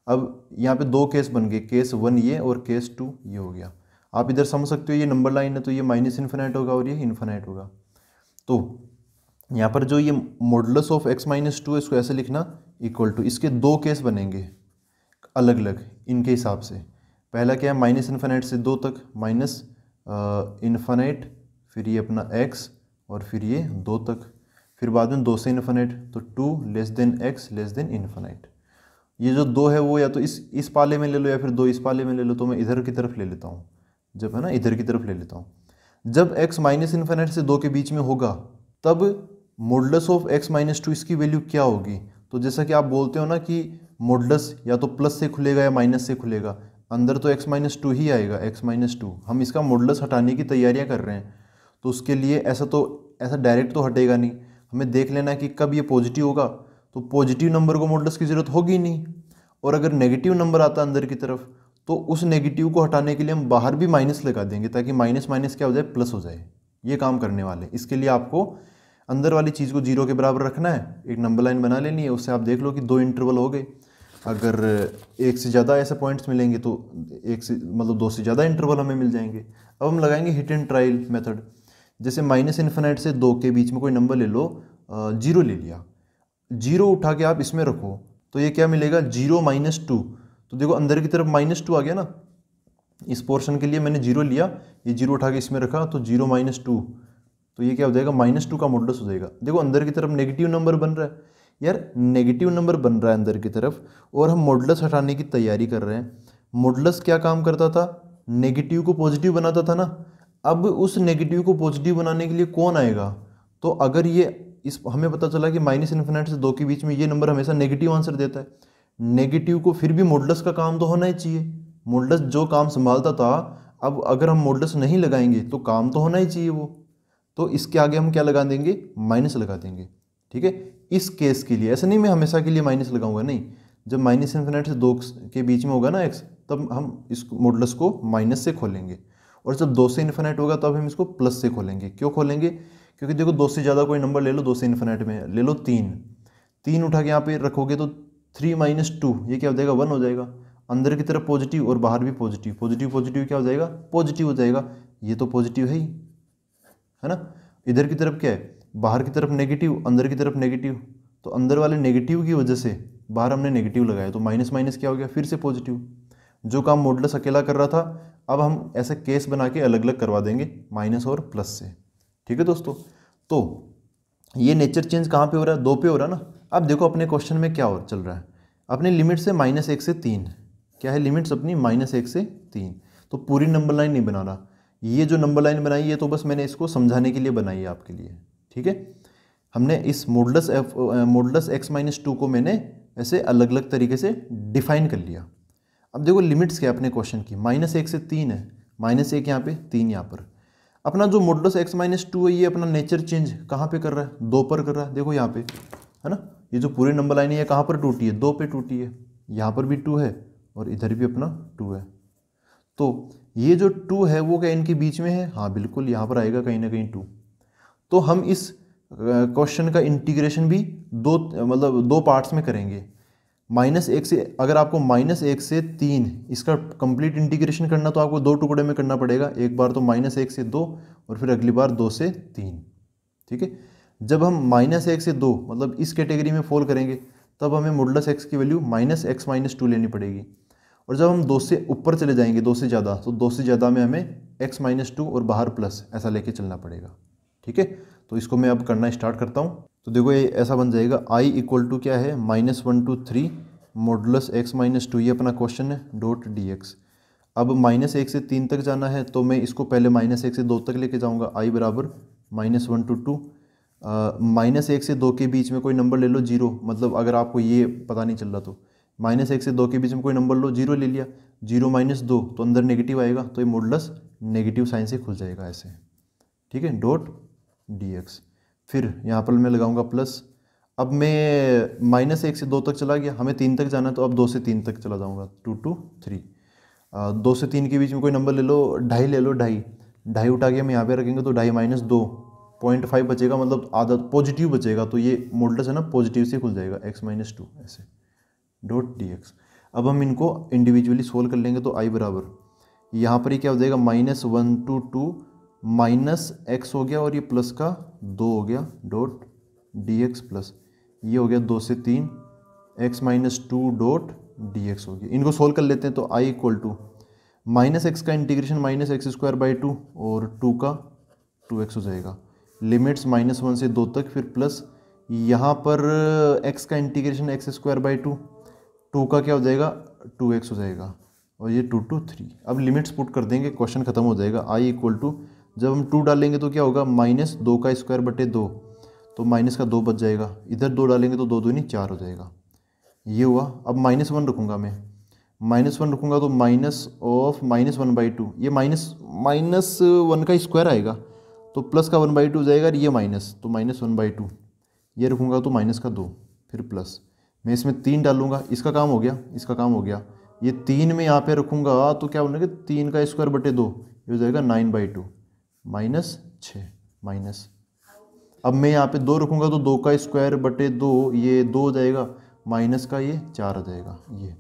अब यहाँ पे 2 केस बन गए, केस 1 ये और केस 2 ये हो गया। आप इधर समझ सकते हो ये नंबर लाइन है तो ये माइनस इन्फिनाइट होगा और ये इन्फिनाइट होगा। तो यहाँ पर जो ये मॉडुलस ऑफ x माइनस 2 इसको ऐसे लिखना इक्वल टू, इसके 2 केस बनेंगे अलग अलग इनके हिसाब से। पहला क्या है, माइनस इन्फिनाइट से 2 तक, माइनस इन्फिनाइट, फिर ये अपना x और फिर ये 2 तक, फिर बाद में 2 से इन्फिनाइट, तो 2 less than x less than infinite. ये जो 2 है वो या तो इस पाले में ले लो या फिर 2 इस पाले में ले लो, तो मैं इधर की तरफ ले लेता हूँ, जब है ना इधर की तरफ ले लेता हूँ। जब x माइनस इन्फिनाइट से 2 के बीच में होगा तब मॉडुलस ऑफ x माइनस 2 इसकी वैल्यू क्या होगी। तो जैसा कि आप बोलते हो ना कि मॉडुलस या तो प्लस से खुलेगा या माइनस से खुलेगा, अंदर तो x माइनस 2 ही आएगा, x माइनस 2। हम इसका मॉडुलस हटाने की तैयारियां कर रहे हैं, तो उसके लिए ऐसा डायरेक्ट तो हटेगा नहीं, हमें देख लेना कि कब ये पॉजिटिव होगा। तो पॉजिटिव नंबर को मॉडुलस की ज़रूरत होगी नहीं, और अगर नेगेटिव नंबर आता है अंदर की तरफ तो उस नेगेटिव को हटाने के लिए हम बाहर भी माइनस लगा देंगे, ताकि माइनस माइनस क्या हो जाए, प्लस हो जाए। ये काम करने वाले। इसके लिए आपको अंदर वाली चीज़ को 0 के बराबर रखना है, एक नंबर लाइन बना लेनी है, उससे आप देख लो कि 2 इंटरवल हो गए। अगर एक से ज़्यादा ऐसे पॉइंट्स मिलेंगे तो एक से मतलब 2 से ज़्यादा इंटरवल हमें मिल जाएंगे। अब हम लगाएंगे हिट एंड ट्रायल मेथड। जैसे माइनस इन्फिनाइट से 2 के बीच में कोई नंबर ले लो, 0 ले लिया, 0 उठा के आप इसमें रखो तो ये क्या मिलेगा, 0 माइनस 2। तो देखो अंदर की तरफ माइनस 2 आ गया ना, इस पोर्शन के लिए मैंने 0 लिया, ये 0 उठा के इसमें रखा तो 0 माइनस 2, तो ये क्या हो जाएगा, माइनस 2 का मॉडुलस हो जाएगा। देखो अंदर की तरफ नेगेटिव नंबर बन रहा है यार, नेगेटिव नंबर बन रहा है अंदर की तरफ, और हम मॉडुलस हटाने की तैयारी कर रहे हैं। मॉडुलस क्या काम करता था, नेगेटिव को पॉजिटिव बनाता था ना। अब उस नेगेटिव को पॉजिटिव बनाने के लिए कौन आएगा, तो अगर ये हमें पता चला कि माइनस इन्फिनाइट से 2 के बीच में ये नंबर हमेशा नेगेटिव आंसर देता है, नेगेटिव को फिर भी मॉडुलस का काम तो होना ही चाहिए। मॉडुलस जो काम संभालता था, अब अगर हम मॉडुलस नहीं लगाएंगे तो काम तो होना ही चाहिए वो, तो इसके आगे हम क्या लगा देंगे, माइनस लगा देंगे। ठीक है, इस केस के लिए, ऐसा नहीं मैं हमेशा के लिए माइनस लगाऊंगा, नहीं, जब माइनस इन्फिनाइट से 2 के बीच में होगा ना x, तब हम इस मॉडुलस को माइनस से खोलेंगे, और जब 2 से इन्फिनाइट होगा तब हम इसको प्लस से खोलेंगे। क्यों खोलेंगे, क्योंकि देखो 2 से ज़्यादा कोई नंबर ले लो, 2 से इन्फिनाइट में ले लो 3 उठा के यहाँ पे रखोगे तो 3 माइनस 2 ये क्या हो जाएगा, 1 हो जाएगा। अंदर की तरफ पॉजिटिव और बाहर भी पॉजिटिव, पॉजिटिव पॉजिटिव क्या हो जाएगा, पॉजिटिव हो जाएगा। ये तो पॉजिटिव है ही, है ना। इधर की तरफ क्या है, बाहर की तरफ नेगेटिव, अंदर की तरफ नेगेटिव, तो अंदर वाले नेगेटिव की वजह से बाहर हमने नेगेटिव लगाया, तो माइनस माइनस क्या हो गया, फिर से पॉजिटिव। जो काम मॉडुलस अकेला कर रहा था, अब हम ऐसे केस बना के अलग अलग करवा देंगे माइनस और प्लस से। ठीक है दोस्तों, तो ये नेचर चेंज कहाँ पे हो रहा है, 2 पे हो रहा है ना। अब देखो अपने क्वेश्चन में क्या चल रहा है, अपनी लिमिट से -1 से 3, क्या है लिमिट्स अपनी -1 से 3, तो पूरी नंबर लाइन नहीं बना रहा। ये जो नंबर लाइन बनाई है तो बस मैंने इसको समझाने के लिए बनाई है आपके लिए। ठीक है, हमने इस मॉडुलस x माइनस 2 को मैंने ऐसे अलग अलग तरीके से डिफाइन कर लिया। अब देखो लिमिट्स क्या है अपने क्वेश्चन की, -1 से 3 है, -1 यहाँ पे 3 यहाँ पर। अपना जो मॉडुलस x माइनस 2 है ये अपना नेचर चेंज कहाँ पे कर रहा है, 2 पर कर रहा है। देखो यहाँ पे है ना, ये जो पूरी नंबर लाइन है कहाँ पर टूटी है, 2 पे टूटी है। यहाँ पर भी 2 है और इधर भी अपना 2 है। तो ये जो 2 है वो क्या इनके बीच में है, हाँ बिल्कुल यहाँ पर आएगा कहीं ना कहीं 2। तो हम इस क्वेश्चन का इंटीग्रेशन भी दो पार्ट्स में करेंगे। -1 से, अगर आपको -1 से 3 इसका कंप्लीट इंटीग्रेशन करना तो आपको 2 टुकड़े में करना पड़ेगा। एक बार तो -1 से 2 और फिर अगली बार 2 से 3। ठीक है, जब हम -1 से 2 मतलब इस कैटेगरी में फॉल करेंगे तब हमें मॉडुलस x की वैल्यू -x माइनस 2 लेनी पड़ेगी। और जब हम 2 से ऊपर चले जाएंगे, 2 से ज़्यादा, तो 2 से ज़्यादा में हमें x माइनस 2 और बाहर प्लस ऐसा लेके चलना पड़ेगा। ठीक है, तो इसको मैं अब करना स्टार्ट करता हूँ। तो देखो ये ऐसा बन जाएगा, i इक्वल टू क्या है, -1 to 3 मॉडुलस x माइनस 2, ये अपना क्वेश्चन है, डॉट dx। अब -1 से 3 तक जाना है तो मैं इसको पहले -1 से 2 तक लेके जाऊँगा, i बराबर -1 to 2। -1 से 2 के बीच में कोई नंबर ले लो 0, मतलब अगर आपको ये पता नहीं चल रहा तो -1 से 2 के बीच में कोई नंबर लो, 0 ले लिया, 0 माइनस 2 तो अंदर नेगेटिव आएगा, तो ये मॉडुलस नेगेटिव साइन से खुल जाएगा ऐसे। ठीक है, डॉट dx। फिर यहाँ पर मैं लगाऊंगा प्लस। अब मैं -1 से 2 तक चला गया, हमें 3 तक जाना है तो अब 2 से 3 तक चला जाऊँगा, 2 to 3। 2 से 3 के बीच में कोई नंबर ले लो, 2.5 ले लो, 2.5 उठा के हम यहाँ पे रखेंगे तो 2.5 माइनस 2 0.5 बचेगा, मतलब आधा पॉजिटिव बचेगा, तो ये मॉडुलस है ना पॉजिटिव से खुल जाएगा, x माइनस 2 ऐसे। Dot D X. अब हम इनको इंडिविजुअली सोल्व कर लेंगे तो आई बराबर यहाँ पर ही क्या हो जाएगा -1 to 2 माइनस एक्स हो गया और ये प्लस का 2 हो गया डॉट डी एक्स प्लस ये हो गया 2 से 3 x-2 डॉट डी एक्स हो गया। इनको सोल्व कर लेते हैं तो आई इक्वल टू -x का इंटीग्रेशन -x² 2 और 2 का 2x हो जाएगा। लिमिट्स -1 से 2 तक, फिर प्लस यहाँ पर x का इंटीग्रेशन x² 2 का क्या हो जाएगा 2x हो जाएगा और ये 2 to 3। अब लिमिट्स पुट कर देंगे, क्वेश्चन खत्म हो जाएगा। आई इक्वल टू जब हम 2 डालेंगे तो क्या होगा -2 का स्क्वायर बटे 2 तो माइनस का 2 बच जाएगा, इधर 2 डालेंगे तो 2 दूनी 4 हो जाएगा। ये हुआ। अब -1 रखूँगा मैं, -1 रखूँगा तो -(-1/2) ये -(-1) का स्क्वायर आएगा तो प्लस का 1/2 हो जाएगा और ये माइनस तो -(-1/2) ये रखूँगा तो माइनस का 2 फिर प्लस। मैं इसमें 3 डालूँगा, इसका काम हो गया, इसका काम हो गया। ये 3 में यहाँ पे रखूँगा तो क्या बनेगा 3 का स्क्वायर बटे 2 ये हो जाएगा 9/2 -6 माइनस। अब मैं यहाँ पे 2 रखूँगा तो 2 का स्क्वायर बटे 2 ये 2 हो जाएगा माइनस का ये 4 हो जाएगा ये।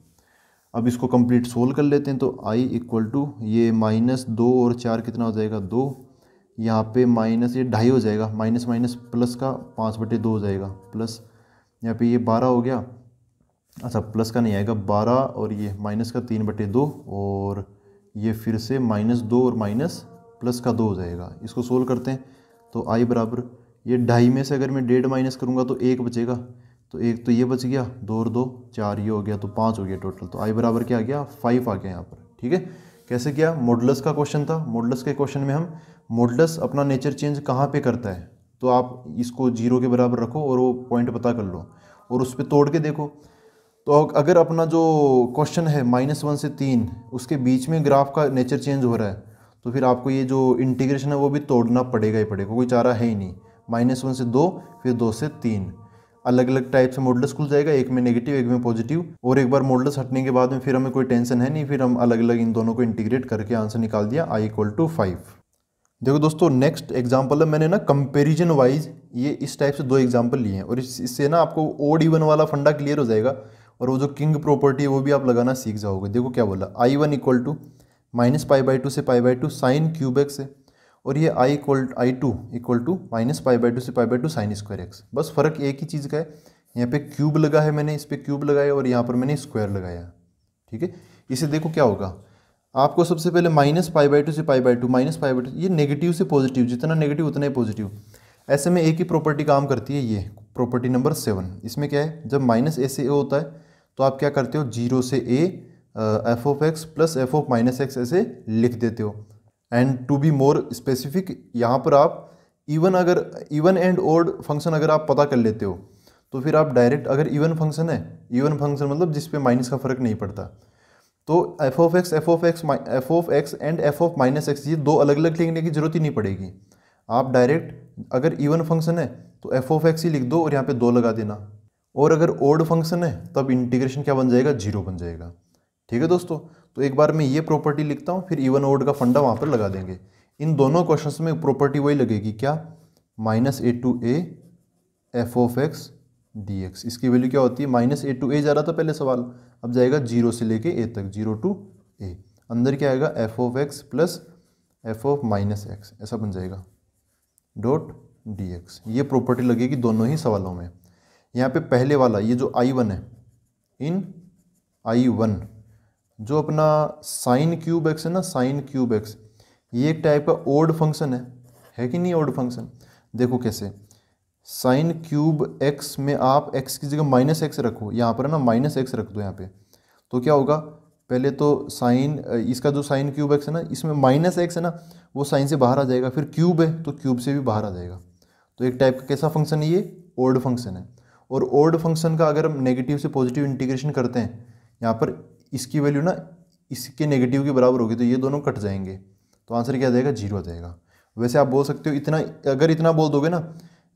अब इसको कंप्लीट सोल्व कर लेते हैं तो आई इक्वल टू ये -2 और 4 कितना हो जाएगा 2, यहाँ पे माइनस ये 2.5 हो जाएगा, माइनस माइनस प्लस का 5/2 हो जाएगा प्लस यहाँ पे ये 12 हो गया। अच्छा प्लस का नहीं आएगा 12 और ये माइनस का 3/2 और ये फिर से -2 और माइनस प्लस का 2 हो जाएगा। इसको सोल्व करते हैं तो आई बराबर ये 2.5 में से अगर मैं 1.5 माइनस करूँगा तो 1 बचेगा, तो 1 तो ये बच गया, 2 और 2 4 ये हो गया तो 5 हो गया टोटल। तो आई बराबर क्या आ गया 5 आ गया यहाँ पर। ठीक है, कैसे किया, मॉडुलस का क्वेश्चन था। मॉडुलस के क्वेश्चन में हम मॉडुलस अपना नेचर चेंज कहाँ पे करता है तो आप इसको 0 के बराबर रखो और वो पॉइंट पता कर लो और उस पर तोड़ के देखो। तो अगर अपना जो क्वेश्चन है -1 से 3 उसके बीच में ग्राफ का नेचर चेंज हो रहा है तो फिर आपको ये जो इंटीग्रेशन है वो भी तोड़ना पड़ेगा ही पड़ेगा, कोई चारा है ही नहीं। -1 से 2 फिर 2 से 3 अलग अलग टाइप से मॉडुलस खुल जाएगा, एक में नेगेटिव एक में पॉजिटिव। और एक बार मॉडुलस हटने के बाद में फिर हमें कोई टेंशन है नहीं, फिर हम अलग अलग इन दोनों को इंटीग्रेट करके आंसर निकाल दिया आई इक्वल टू 5। देखो दोस्तों नेक्स्ट एग्जाम्पल है, मैंने ना कंपेरिजन वाइज ये इस टाइप से 2 एग्जाम्पल लिए हैं और इससे ना आपको ओड इवन वाला फंडा क्लियर हो जाएगा और वो जो किंग प्रॉपर्टी है वो भी आप लगाना सीख जाओगे। देखो क्या बोला, I1 इक्वल टू -π/2 से π/2 साइन क्यूब एक्स है और ये I2 इक्वल टू -π/2 से π/2 साइन स्क्वायर एक्स। बस फ़र्क एक ही चीज़ का है, यहाँ पे क्यूब लगा है मैंने, इस पर क्यूब लगाया और यहाँ पर मैंने स्क्वायर लगाया। ठीक है, इसे देखो क्या होगा, आपको सबसे पहले -π/2 से π/2 -π/2 ये नेगेटिव से पॉजिटिव, जितना नेगेटिव उतना ही पॉजिटिव। ऐसे में एक ही प्रॉपर्टी काम करती है, ये प्रॉपर्टी नंबर 7। इसमें क्या है, जब -a से a होता है तो आप क्या करते हो 0 से a f(x) प्लस f(-x) ऐसे लिख देते हो। And to be more specific यहाँ पर आप इवन एंड ओड फंक्शन अगर आप पता कर लेते हो तो फिर आप डायरेक्ट, अगर इवन फंक्शन है, इवन फंक्शन मतलब जिस पे माइनस का फ़र्क नहीं पड़ता, तो f(x) एंड f(-x) ये 2 अलग अलग लिखने की जरूरत ही नहीं पड़ेगी। आप डायरेक्ट अगर इवन फंक्शन है तो f(x) ही लिख दो और यहाँ पे 2 लगा देना, और अगर ओड फंक्शन है तब इंटीग्रेशन क्या बन जाएगा 0 बन जाएगा। ठीक है दोस्तों, तो एक बार मैं ये प्रॉपर्टी लिखता हूँ, फिर इवन ओड का फंडा वहाँ पर लगा देंगे। इन दोनों क्वेश्चंस में प्रॉपर्टी वही लगेगी, क्या, -a f(x) dx। इसकी वैल्यू क्या होती है, -a जा रहा था पहले सवाल, अब जाएगा 0 से लेके a तक, 0 to a। अंदर क्या आएगा f(x) प्लस f(-x) ऐसा बन जाएगा डॉट dx। ये प्रॉपर्टी लगेगी दोनों ही सवालों में। यहाँ पे पहले वाला ये जो I1 है, इन I1 जो अपना साइन क्यूब एक्स है ना, साइन क्यूब एक्स, ये एक टाइप का ओड फंक्शन है कि नहीं ओड फंक्शन। देखो कैसे, साइन क्यूब एक्स में आप x की जगह -x रखो, यहाँ पर है ना -x रख दो यहाँ पे, तो क्या होगा, पहले तो साइन, इसका जो साइन क्यूब एक्स है ना, इसमें -x है ना, वो साइन से बाहर आ जाएगा, फिर क्यूब है तो क्यूब से भी बाहर आ जाएगा। तो एक टाइप का कैसा फंक्शन है ये, ओड फंक्शन है। और ओड फंक्शन का अगर हम नेगेटिव से पॉजिटिव इंटीग्रेशन करते हैं, यहाँ पर इसकी वैल्यू ना इसके नेगेटिव के बराबर होगी तो ये दोनों कट जाएंगे, तो आंसर क्या आ जाएगा 0 आ जाएगा। वैसे आप बोल सकते हो इतना, अगर इतना बोल दोगे ना,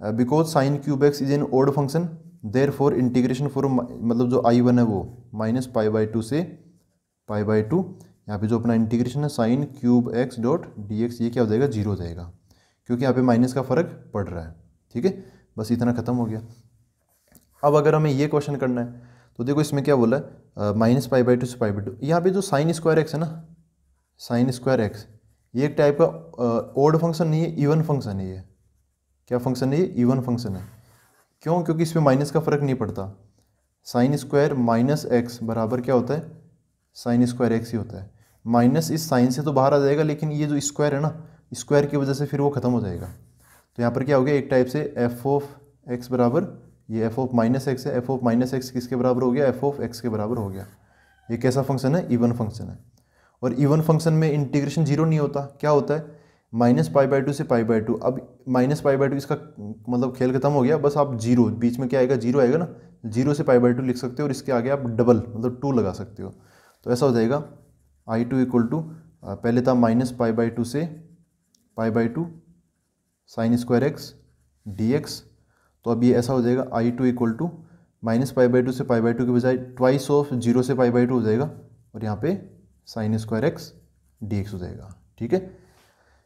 because sine cube X is an odd function therefore integration for, मतलब जो I1 है वो -π/2 से π/2, यहाँ पे जो अपना इंटीग्रेशन है sign cube x dot dx, ये क्या हो जाएगा 0 हो जाएगा, क्योंकि यहाँ पे माइनस का फ़र्क पड़ रहा है। ठीक है, बस इतना खत्म हो गया। अब अगर हमें ये क्वेश्चन करना है तो देखो इसमें क्या बोला है, माइनस पाई बाई टू से पाई बाई टू। यहाँ पे जो साइन स्क्वायर एक्स है ना, साइन स्क्वायर एक्स, ये एक टाइप का ओड फंक्शन नहीं है, इवन फंक्शन है ये। क्या फंक्शन है ये? इवन फंक्शन है। क्यों? क्योंकि इसमें माइनस का फर्क नहीं पड़ता। साइन स्क्वायर माइनस एक्स बराबर क्या होता है? साइन स्क्वायर एक्स ही होता है। माइनस इस साइन से तो बाहर आ जाएगा, लेकिन ये जो स्क्वायर है ना, स्क्वायर की वजह से फिर वो खत्म हो जाएगा। तो यहाँ पर क्या हो गया, एक टाइप से एफ ऑफ एक्स बराबर, ये एफ ऑफ माइनस एक्स है, एफ ऑफ माइनस एक्स किसके बराबर हो गया? एफ ऑफ एक्स के बराबर हो गया। ये कैसा फंक्शन है? इवन फंक्शन है। और इवन फंक्शन में इंटीग्रेशन जीरो नहीं होता, क्या होता है? माइनस पाई बाई टू से पाई बाई टू। अब माइनस पाई बाई टू इसका मतलब खेल खत्म हो गया, बस आप जीरो, बीच में क्या आएगा? जीरो आएगा ना, जीरो से पाई बाई टू लिख सकते हो, और इसके आगे आप डबल मतलब टू लगा सकते हो। तो ऐसा हो जाएगा आई टू इक्वल टू, पहले था माइनस पाई बाई टू से pi by two sine square x D x. तो अब ये ऐसा हो जाएगा I two equal to minus pi by two से पाई बाई टू के बजाय ट्वाइस ऑफ जीरो से पाई बाई टू हो जाएगा, और यहाँ पे sign square x D x हो जाएगा। ठीक है।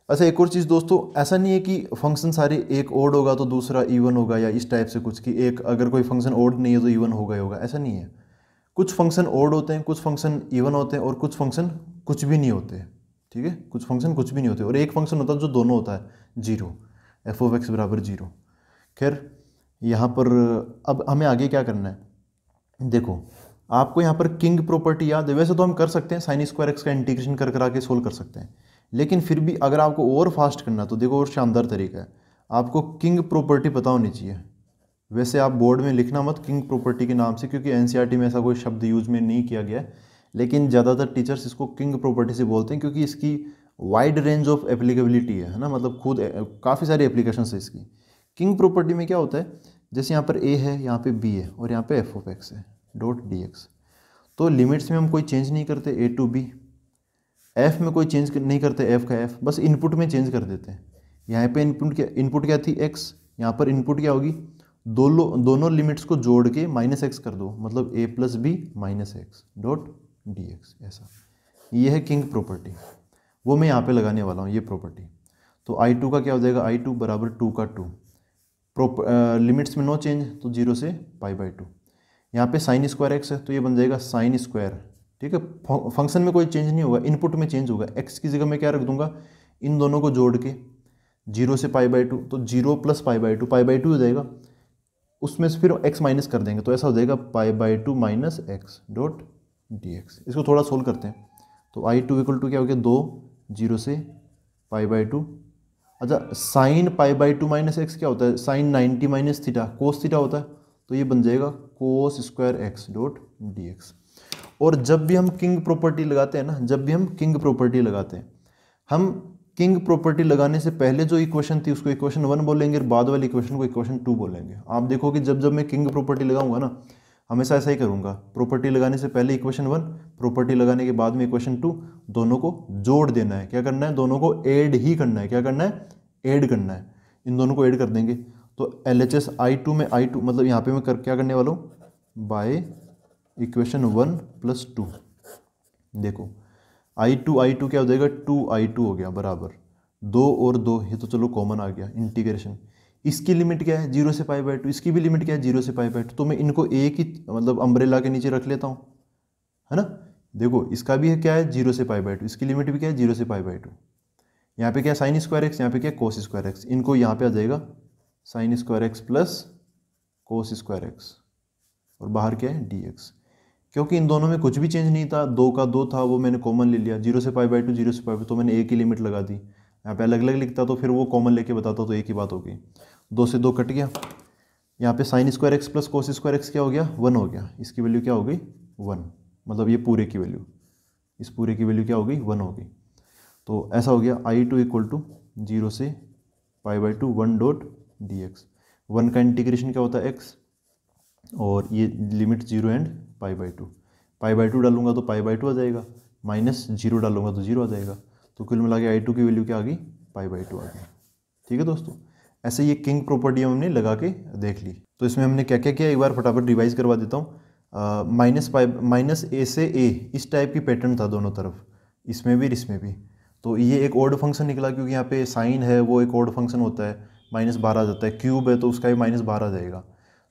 अच्छा, एक और चीज़ दोस्तों, ऐसा नहीं है कि फंक्शन सारे एक ओड होगा तो दूसरा इवन होगा, या इस टाइप से कुछ कि एक अगर कोई फंक्शन ओड नहीं है तो इवन होगा ही होगा, ऐसा नहीं है। कुछ फंक्शन ओड होते हैं, कुछ फंक्शन इवन होते हैं, और कुछ फंक्शन कुछ भी नहीं होते। ठीक है, कुछ फंक्शन कुछ भी नहीं होते, और एक फंक्शन होता है जो दोनों होता है, जीरो, एफ ऑफ एक्स बराबर जीरो। खैर, यहाँ पर अब हमें आगे क्या करना है, देखो आपको यहाँ पर किंग प्रॉपर्टी याद है? वैसे तो हम कर सकते हैं, साइन स्क्वायर एक्स का इंटीग्रेशन कर करा के सोल्व कर सकते हैं, लेकिन फिर भी अगर आपको और फास्ट करना तो देखो और शानदार तरीका है, आपको किंग प्रॉपर्टी पता होनी चाहिए। वैसे आप बोर्ड में लिखना मत किंग प्रॉपर्टी के नाम से, क्योंकि एनसीईआरटी में ऐसा कोई शब्द यूज में नहीं किया गया है, लेकिन ज़्यादातर टीचर्स इसको किंग प्रॉपर्टी से बोलते हैं, क्योंकि इसकी वाइड रेंज ऑफ एप्लीकेबिलिटी है ना, मतलब खुद काफ़ी सारी एप्लीकेशन है इसकी। किंग प्रॉपर्टी में क्या होता है, जैसे यहाँ पर ए है, यहाँ पे बी है, और यहाँ पे एफ ऑफ एक्स है डॉट डी एक्स। तो लिमिट्स में हम कोई चेंज नहीं करते, ए टू बी। एफ में कोई चेंज नहीं करते, एफ का एफ, बस इनपुट में चेंज कर देते हैं। यहाँ पे इनपुट क्या थी? एक्स। यहाँ पर इनपुट क्या होगी? दोनों लिमिट्स को जोड़ के माइनस एक्स कर दो, मतलब a plus B minus x dot D x. ऐसा ये है किंग प्रॉपर्टी, वो मैं यहाँ पे लगाने वाला हूँ ये प्रॉपर्टी। तो आई टू का क्या हो जाएगा? आई टू बराबर टू का टू, लिमिट्स में नो चेंज, तो जीरो से पाई बाई टू। यहाँ पे साइन स्क्वायर एक्स है तो ये बन जाएगा साइन स्क्वायर। ठीक है, फंक्शन में कोई चेंज नहीं होगा, इनपुट में चेंज होगा। एक्स की जगह मैं क्या रख दूंगा? इन दोनों को जोड़ के जीरो से पाई बाई टू, तो zero plus pi by to हो जाएगा, उसमें से फिर एक्स माइनस कर देंगे, तो ऐसा हो जाएगा पाई by two minus x dot D x. इसको थोड़ा सोल्व करते हैं। तो आई टू इक्वल टू क्या हो गया? दो, जीरो से पाई बाई टू। अच्छा, sine pi by two minus X क्या होता है? Sine 90 minus theta cos theta होता है, तो ये बन जाएगा cos square X dot D X. और जब भी हम किंग प्रॉपर्टी लगाते हैं ना, जब भी हम किंग प्रॉपर्टी लगाते हैं, हम किंग प्रॉपर्टी लगाने से पहले जो इक्वेशन थी उसको इक्वेशन 1 बोलेंगे, और बाद वाली इक्वेशन को इक्वेशन 2 बोलेंगे। आप देखो कि जब जब मैं किंग प्रॉपर्टी लगाऊंगा ना, हमेशा ऐसा ही करूंगा, प्रॉपर्टी लगाने से पहले इक्वेशन 1, प्रॉपर्टी लगाने के बाद में इक्वेशन 2, दोनों को जोड़ देना है। क्या करना है? दोनों को ऐड ही करना है। क्या करना है? ऐड करना है। इन दोनों को ऐड कर देंगे, तो LHS I2 में I2 मतलब यहाँ पे मैं क्या करने वाला हूँ? By equation 1 plus 2। देखो I2 क्या हो जाएगा? 2I2 हो गया बराबर 2 और 2, ये तो चलो कॉमन आ गया, इंटीग्रेशन। इसकी लिमिट क्या है? 0 से पाई बाई टू। इसकी भी लिमिट क्या है? 0 से पाई बाई टू। तो मैं इनको एक ही मतलब अम्ब्रेला के नीचे रख लेता हूँ, है ना। देखो इसका भी है क्या है? 0 से पाई बाई टू। इसकी लिमिट भी क्या है? 0 से पाई बाई टू। यहाँ पे क्या है? साइन स्क्वायर एक्स, यहाँ पे क्या है? कोस स्क्वायर एक्स। इनको यहाँ पे आ जाएगा sign square x plus cos square x, और बाहर क्या है? D x. क्योंकि इन दोनों में कुछ भी चेंज नहीं था, 2 का 2 था, वो मैंने कॉमन ले लिया। 0 से पाई बाई टू, 0 से पाई बाई टू, तो मैंने एक ही लिमिट लगा दी। यहाँ पे अलग अलग लिखता तो फिर वो कॉमन लेके बताता, तो एक ही बात हो गई। 2 से 2 कट गया। यहाँ पे sign square x plus cos square x क्या हो गया? 1 हो गया। इसकी वैल्यू क्या हो गई? 1, मतलब ये पूरे की वैल्यू, इस पूरे की वैल्यू क्या हो गई? 1 हो गई। तो ऐसा हो गया I2 इक्वल टू 0 से pi by to 1 dot D x. 1 का इंटीग्रेशन क्या होता है? एक्स, और ये limit 0 and pi by to. Pi by to डालूंगा तो पाई बाई टू आ जाएगा, माइनस 0 डालूंगा तो 0 आ जाएगा। तो कुल मिला के I2 की वैल्यू क्या आ गई? पाई बाई टू आ गई। ठीक है दोस्तों, ऐसे ये किंग प्रॉपर्टी हमने लगा के देख ली। तो इसमें हमने क्या क्या किया, एक बार फटाफट रिवाइज करवा देता हूँ। माइनस ए से ए, इस टाइप की पैटर्न था दोनों तरफ, इसमें भी इसमें भी। तो ये एक ऑड फंक्शन निकला, क्योंकि यहाँ पे साइन है वो एक ऑड फंक्शन होता है, -12 आ जाता है। क्यूब है तो उसका भी -12 आ जाएगा।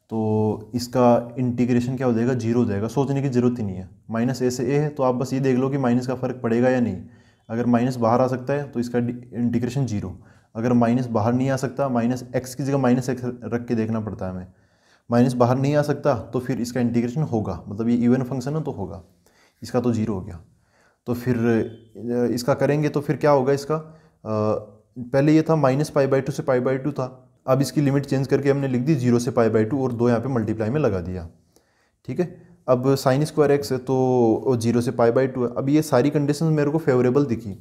तो इसका इंटीग्रेशन क्या हो जाएगा, जीरो हो जाएगा। सोचने की जरूरत ही नहीं है, माइनस ए से ए है तो आप बस ये देख लो कि माइनस का फ़र्क पड़ेगा या नहीं। अगर माइनस बाहर आ सकता है तो इसका इंटीग्रेशन जीरो, अगर माइनस बाहर नहीं आ सकता, माइनस एक्स की जगह माइनस एक्स रख के देखना पड़ता है हमें, माइनस बाहर नहीं आ सकता तो फिर इसका इंटीग्रेशन होगा, मतलब ये इवन फंक्शन है तो होगा, इसका तो जीरो हो गया। तो फिर इसका करेंगे तो फिर क्या होगा इसका, पहले ये था -π/2 से π/2 था, अब इसकी लिमिट चेंज करके हमने लिख दी 0 से π/2 और 2 यहाँ पे मल्टीप्लाई में लगा दिया। ठीक है, अब साइन स्क्वायर एक्स है तो 0 से π/2 है। अब ये सारी कंडीशन मेरे को फेवरेबल दिखी।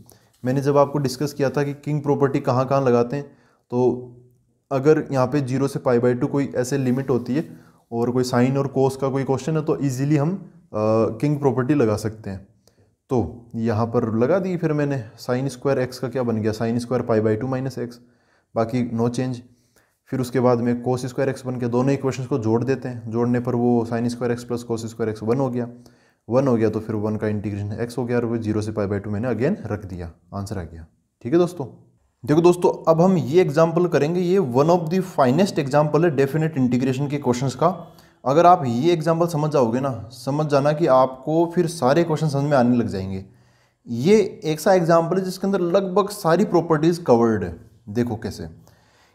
मैंने जब आपको डिस्कस किया था कि किंग प्रॉपर्टी कहाँ कहाँ लगाते हैं, तो अगर यहाँ पे 0 से π/2 कोई ऐसे लिमिट होती है और कोई साइन और कोस का कोई क्वेश्चन है तो इजीली हम किंग प्रॉपर्टी लगा सकते हैं। तो यहाँ पर लगा दी फिर मैंने, साइन स्क्वायर एक्स का क्या बन गया, साइन स्क्वायर π/2 माइनस एक्स, बाकी नो चेंज। फिर उसके बाद में कोस स्क्वायर एक्स बन गया, दोनों इक्वेशंस को जोड़ देते हैं, जोड़ने पर वो sign square x plus cos square x 1 हो गया, 1 हो गया तो फिर 1 का इंटीग्रेशन एक्स हो गया और वो 0 से π/2 मैंने अगेन रख दिया, आंसर आ गया। ठीक है दोस्तों, देखो दोस्तों अब हम ये एग्जाम्पल करेंगे, ये one of the finest example है डेफिनेट इंटीग्रेशन के क्वेश्चंस का। अगर आप ये एग्जाम्पल समझ जाओगे ना, समझ जाना कि आपको फिर सारे क्वेश्चन समझ में आने लग जाएंगे। ये एक सा एग्जाम्पल है जिसके अंदर लगभग सारी प्रॉपर्टीज कवर्ड है। देखो कैसे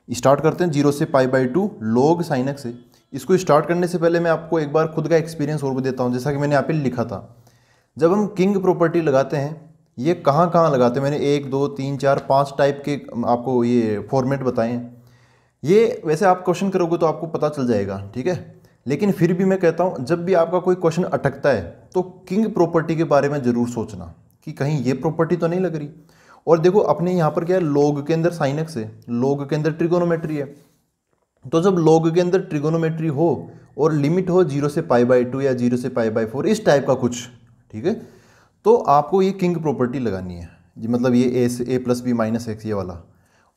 स्टार्ट करते हैं, 0 से π/2 log sin x है। इसको स्टार्ट करने से पहले मैं आपको एक बार खुद का एक्सपीरियंस और भी देता हूँ, जैसा कि मैंने यहाँ पे लिखा था। जब हम किंग प्रॉपर्टी लगाते हैं, ये कहाँ कहाँ लगाते हैं, मैंने 1 2 3 4 5 टाइप के आपको ये फॉर्मेट बताए हैं। ये वैसे आप क्वेश्चन करोगे तो आपको पता चल जाएगा, ठीक है। लेकिन फिर भी मैं कहता हूँ जब भी आपका कोई क्वेश्चन अटकता है तो किंग प्रॉपर्टी के बारे में ज़रूर सोचना कि कहीं ये प्रॉपर्टी तो नहीं लग रही। और देखो अपने यहाँ पर क्या है, लॉग के अंदर साइन एक्स है, लॉग के अंदर ट्रिगोनोमेट्री है। तो जब लॉग के अंदर ट्रिगोनोमेट्री हो और लिमिट हो 0 से π/2 या 0 से π/4 इस टाइप का कुछ, ठीक है, तो आपको ये किंग प्रॉपर्टी लगानी है जी, मतलब ये a plus B minus X ये वाला।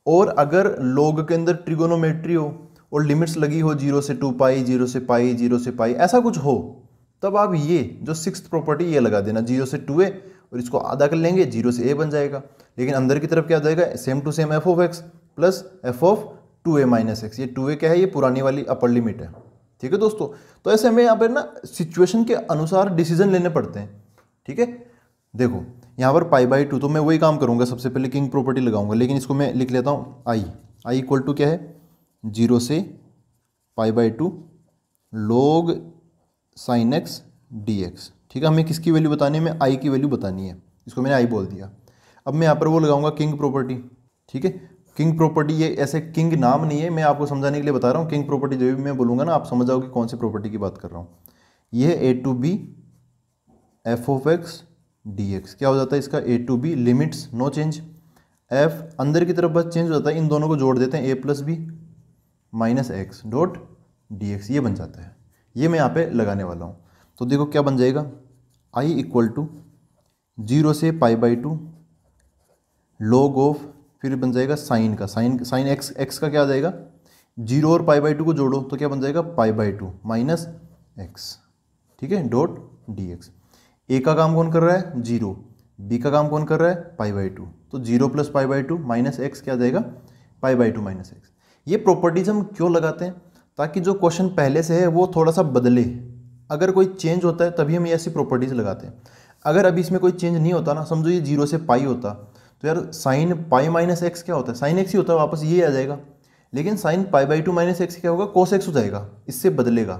और अगर लॉग के अंदर ट्रिगोनोमेट्री हो और लिमिट्स लगी हो 0 से 2π 0 से π 0 से π ऐसा कुछ हो, तब आप ये जो सिक्स्थ प्रॉपर्टी ये लगा देना, 0 से 2a और इसको आधा कर लेंगे 0 से a बन जाएगा। लेकिन अंदर की तरफ क्या आ जाएगा, same to same f of x plus f of 2a minus X. ये 2a क्या है, ये पुरानी वाली अपर लिमिट है। ठीक है दोस्तों, तो ऐसे हमें यहाँ पर ना सिचुएशन के अनुसार डिसीजन लेने पड़ते हैं। ठीक है, देखो यहाँ पर π/2 तो मैं वही काम करूँगा, सबसे पहले किंग प्रॉपर्टी लगाऊंगा, लेकिन इसको मैं लिख लेता हूँ i इक्वल टू क्या है, 0 से π/2 log sin x dx। ठीक है, हमें किसकी वैल्यू बतानी है, हमें i की वैल्यू बतानी है, इसको मैंने i बोल दिया। अब मैं यहाँ पर वो लगाऊंगा किंग प्रॉपर्टी। ठीक है, किंग प्रॉपर्टी ये ऐसे किंग नाम नहीं है, मैं आपको समझाने के लिए बता रहा हूँ। किंग प्रॉपर्टी जो भी मैं बोलूँगा ना, आप समझ जाओगे कौन सी प्रॉपर्टी की बात कर रहा हूँ। ये है a टू बी f ऑफ x dx, क्या हो जाता है इसका, a to B limits no change, f अंदर की तरफ बस चेंज हो जाता है, इन दोनों को जोड़ देते हैं a plus B minus x dot D X, ये बन जाता है। ये मैं यहाँ पे लगाने वाला हूँ। तो देखो क्या बन जाएगा, i इक्वल टू 0 से π/2 log ऑफ, फिर बन जाएगा साइन का, साइन एक्स का क्या आ जाएगा, 0 और π/2 को जोड़ो तो क्या बन जाएगा, π/2 माइनस एक्स। ठीक है, डॉट डी एक्स। ए का काम कौन कर रहा है, 0, बी का काम कौन कर रहा है, π/2, तो 0 प्लस π/2 माइनस एक्स क्या आ जाएगा, π/2 माइनस एक्स। ये प्रॉपर्टीज हम क्यों लगाते हैं, ताकि जो क्वेश्चन पहले से है वो थोड़ा सा बदले, अगर कोई चेंज होता है तभी हम ये ऐसी प्रॉपर्टीज लगाते हैं। अगर अभी इसमें कोई चेंज नहीं होता ना, समझो ये 0 से पाई होता तो यार साइन पाई माइनस एक्स क्या होता है, साइन एक्स ही होता है, वापस ये आ जाएगा। लेकिन साइन π/2 माइनस एक्स क्या होगा, कोस एक्स हो जाएगा, इससे बदलेगा।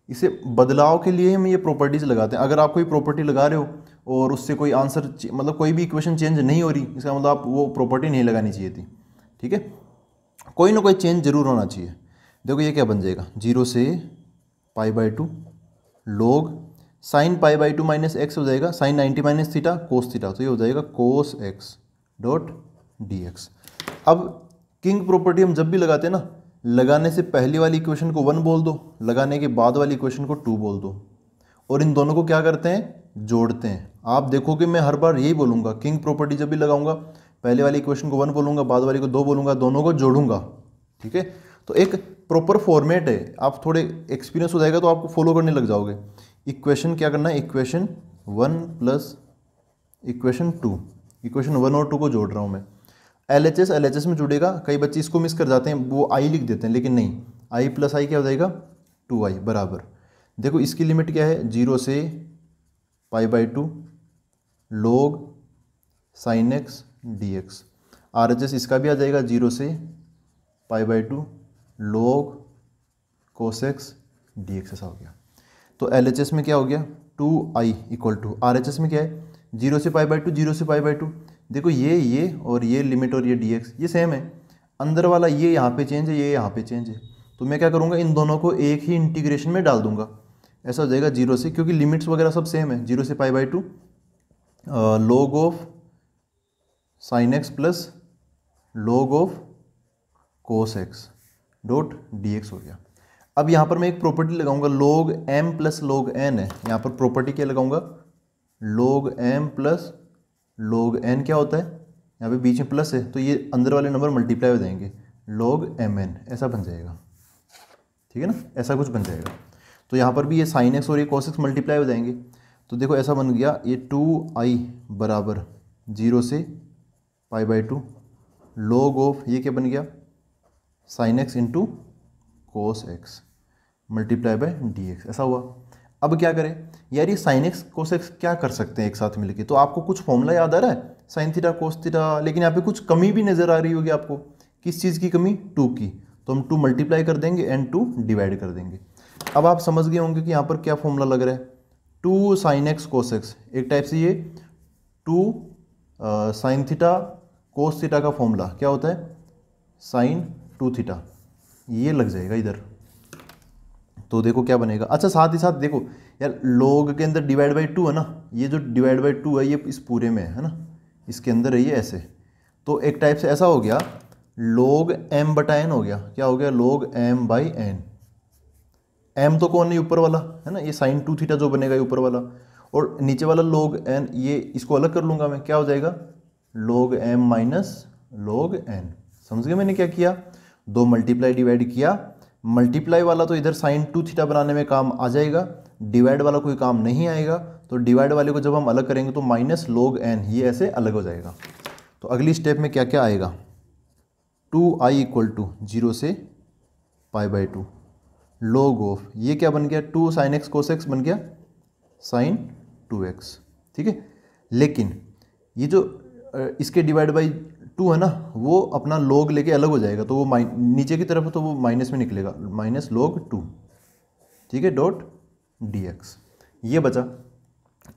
इसे बदलाव के लिए हम ये प्रॉपर्टीज लगाते हैं। अगर आप कोई प्रॉपर्टी लगा रहे हो और उससे कोई आंसर मतलब कोई भी इक्वेशन चेंज नहीं हो रही, इसका मतलब आप वो प्रॉपर्टी नहीं लगानी चाहिए थी। ठीक है, कोई ना कोई चेंज जरूर होना चाहिए। देखो ये क्या बन जाएगा, 0 से π/2 log साइन π/2 माइनस एक्स हो जाएगा, sine 90 minus theta cos theta, तो ये हो जाएगा cos X dot D X. अब किंग प्रॉपर्टी हम जब भी लगाते हैं ना, लगाने से पहली वाली इक्वेशन को 1 बोल दो, लगाने के बाद वाली इक्वेशन को 2 बोल दो, और इन दोनों को क्या करते हैं, जोड़ते हैं। आप देखोगे मैं हर बार यही बोलूँगा, किंग प्रॉपर्टी जब भी लगाऊंगा पहले वाली इक्वेशन को 1 बोलूँगा, बाद वाली को 2 बोलूँगा, दोनों को जोड़ूंगा। ठीक है, तो एक प्रॉपर फॉर्मेट है, आप थोड़े एक्सपीरियंस हो जाएगा तो आपको फॉलो करने लग जाओगे। इक्वेशन क्या करना है, इक्वेशन 1 प्लस इक्वेशन 2, इक्वेशन 1 और 2 को जोड़ रहा हूँ मैं। LHS में जुड़ेगा, कई बच्चे इसको मिस कर जाते हैं, वो आई लिख देते हैं, लेकिन नहीं, आई प्लस आई क्या हो जाएगा, 2i बराबर, देखो इसकी लिमिट क्या है, 0 से π/2 log sin x dx। RHS इसका भी आ जाएगा 0 से π/2 log cos x dx, ऐसा हो गया। तो LHS में क्या हो गया, 2i इक्वल टू, RHS में क्या है 0 से π/2, 0 से π/2। देखो ये और ये लिमिट और ये dx ये सेम है, अंदर वाला ये यहाँ पे चेंज है, ये यहाँ पे चेंज है, तो मैं क्या करूँगा इन दोनों को एक ही इंटीग्रेशन में डाल दूंगा। ऐसा हो जाएगा 0 से, क्योंकि लिमिट्स वगैरह सब सेम है, 0 से π/2 log of sin x plus log of cos x dot dx हो गया। अब यहाँ पर मैं एक प्रॉपर्टी लगाऊंगा, log m plus log n है, यहाँ पर प्रॉपर्टी क्या लगाऊंगा, log m plus log n क्या होता है, यहाँ पे बीच में प्लस है तो ये अंदर वाले नंबर मल्टीप्लाई हो जाएंगे, log mn ऐसा बन जाएगा, ठीक है ना, ऐसा कुछ बन जाएगा। तो यहाँ पर भी ये sin x और ये cos x मल्टीप्लाई हो जाएंगे, तो देखो ऐसा बन गया, ये 2i बराबर 0 से π/2 log ऑफ ये क्या बन गया sin x into cos x multiply by dx, ऐसा हुआ। अब क्या करें यार, ये sin x cos x क्या कर सकते हैं एक साथ मिलके, तो आपको कुछ फॉर्मूला याद आ रहा है sin थीटा cos थीटा, लेकिन यहाँ पे कुछ कमी भी नज़र आ रही होगी आपको, किस चीज़ की कमी, 2 की, तो हम 2 मल्टीप्लाई कर देंगे एंड 2 डिवाइड कर देंगे। अब आप समझ गए होंगे कि यहाँ पर क्या फॉर्मूला लग रहा है, 2 sin x cos x, एक टाइप से ये 2 sin थीटा cos थीटा का फॉर्मूला क्या होता है, sin 2 थीटा, ये लग जाएगा इधर। तो देखो क्या बनेगा, अच्छा साथ ही साथ देखो यार log के अंदर डिवाइड बाई 2 है ना, ये जो डिवाइड बाई 2 है ये इस पूरे में है ना, इसके अंदर है ये ऐसे, तो एक टाइप से ऐसा हो गया log m/n हो गया, क्या हो गया log m/n, m तो कौन नहीं ऊपर वाला है ना, ये sin 2 थीटा जो बनेगा ये ऊपर वाला, और नीचे वाला log n, ये इसको अलग कर लूँगा मैं, क्या हो जाएगा log m minus log n। समझ गए मैंने क्या किया, 2 मल्टीप्लाई डिवाइड किया, मल्टीप्लाई वाला तो इधर sin 2 थीटा बनाने में काम आ जाएगा, डिवाइड वाला कोई काम नहीं आएगा, तो डिवाइड वाले को जब हम अलग करेंगे तो माइनस log n, ये ऐसे अलग हो जाएगा। तो अगली स्टेप में क्या क्या आएगा, 2i इक्वल टू 0 से π/2 log ऑफ ये क्या बन गया, 2 sin x cos x बन गया sin 2x, ठीक है। लेकिन ये जो इसके डिवाइड बाई 2 है ना, वो अपना log लेके अलग हो जाएगा, तो वो नीचे की तरफ तो वो माइनस में निकलेगा, माइनस log 2, ठीक है, डॉट dx, ये बचा।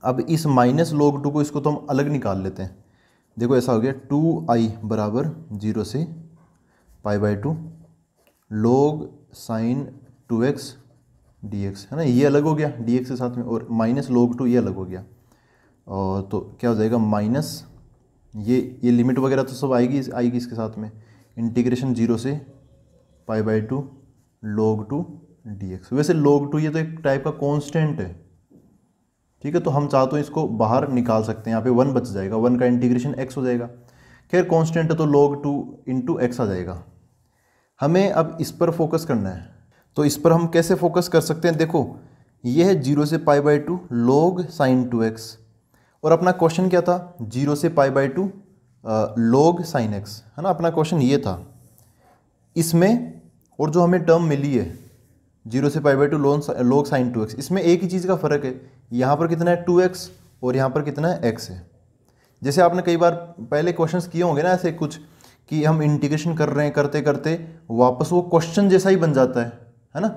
अब इस माइनस log 2 को इसको तो हम अलग निकाल लेते हैं, देखो ऐसा हो गया 2i बराबर 0 से π/2 log sin 2x dx, है ना, ये अलग हो गया dx के साथ में, और माइनस log 2 ये अलग हो गया, और तो क्या हो जाएगा माइनस ये लिमिट वगैरह तो सब आएगी इसके साथ में, इंटीग्रेशन 0 से π/2 log 2 dx। वैसे log 2 ये तो एक टाइप का कांस्टेंट है, ठीक है, तो हम चाहते हैं इसको बाहर निकाल सकते हैं, यहाँ पे 1 बच जाएगा, 1 का इंटीग्रेशन x हो जाएगा, खैर कांस्टेंट है तो log 2 इंटू x आ जाएगा। हमें अब इस पर फोकस करना है, तो इस पर हम कैसे फोकस कर सकते हैं, देखो ये है 0 से π/2 log sin 2x, और अपना क्वेश्चन क्या था, 0 से π/2 log sin x, है ना, अपना क्वेश्चन ये था। इसमें और जो हमें टर्म मिली है 0 से π/2 log sin 2x, इसमें एक ही चीज़ का फ़र्क है, यहाँ पर कितना है 2x और यहाँ पर कितना है x है। जैसे आपने कई बार पहले क्वेश्चंस किए होंगे ना ऐसे कुछ, कि हम इंटीग्रेशन कर रहे हैं, करते करते वापस वो क्वेश्चन जैसा ही बन जाता है ना,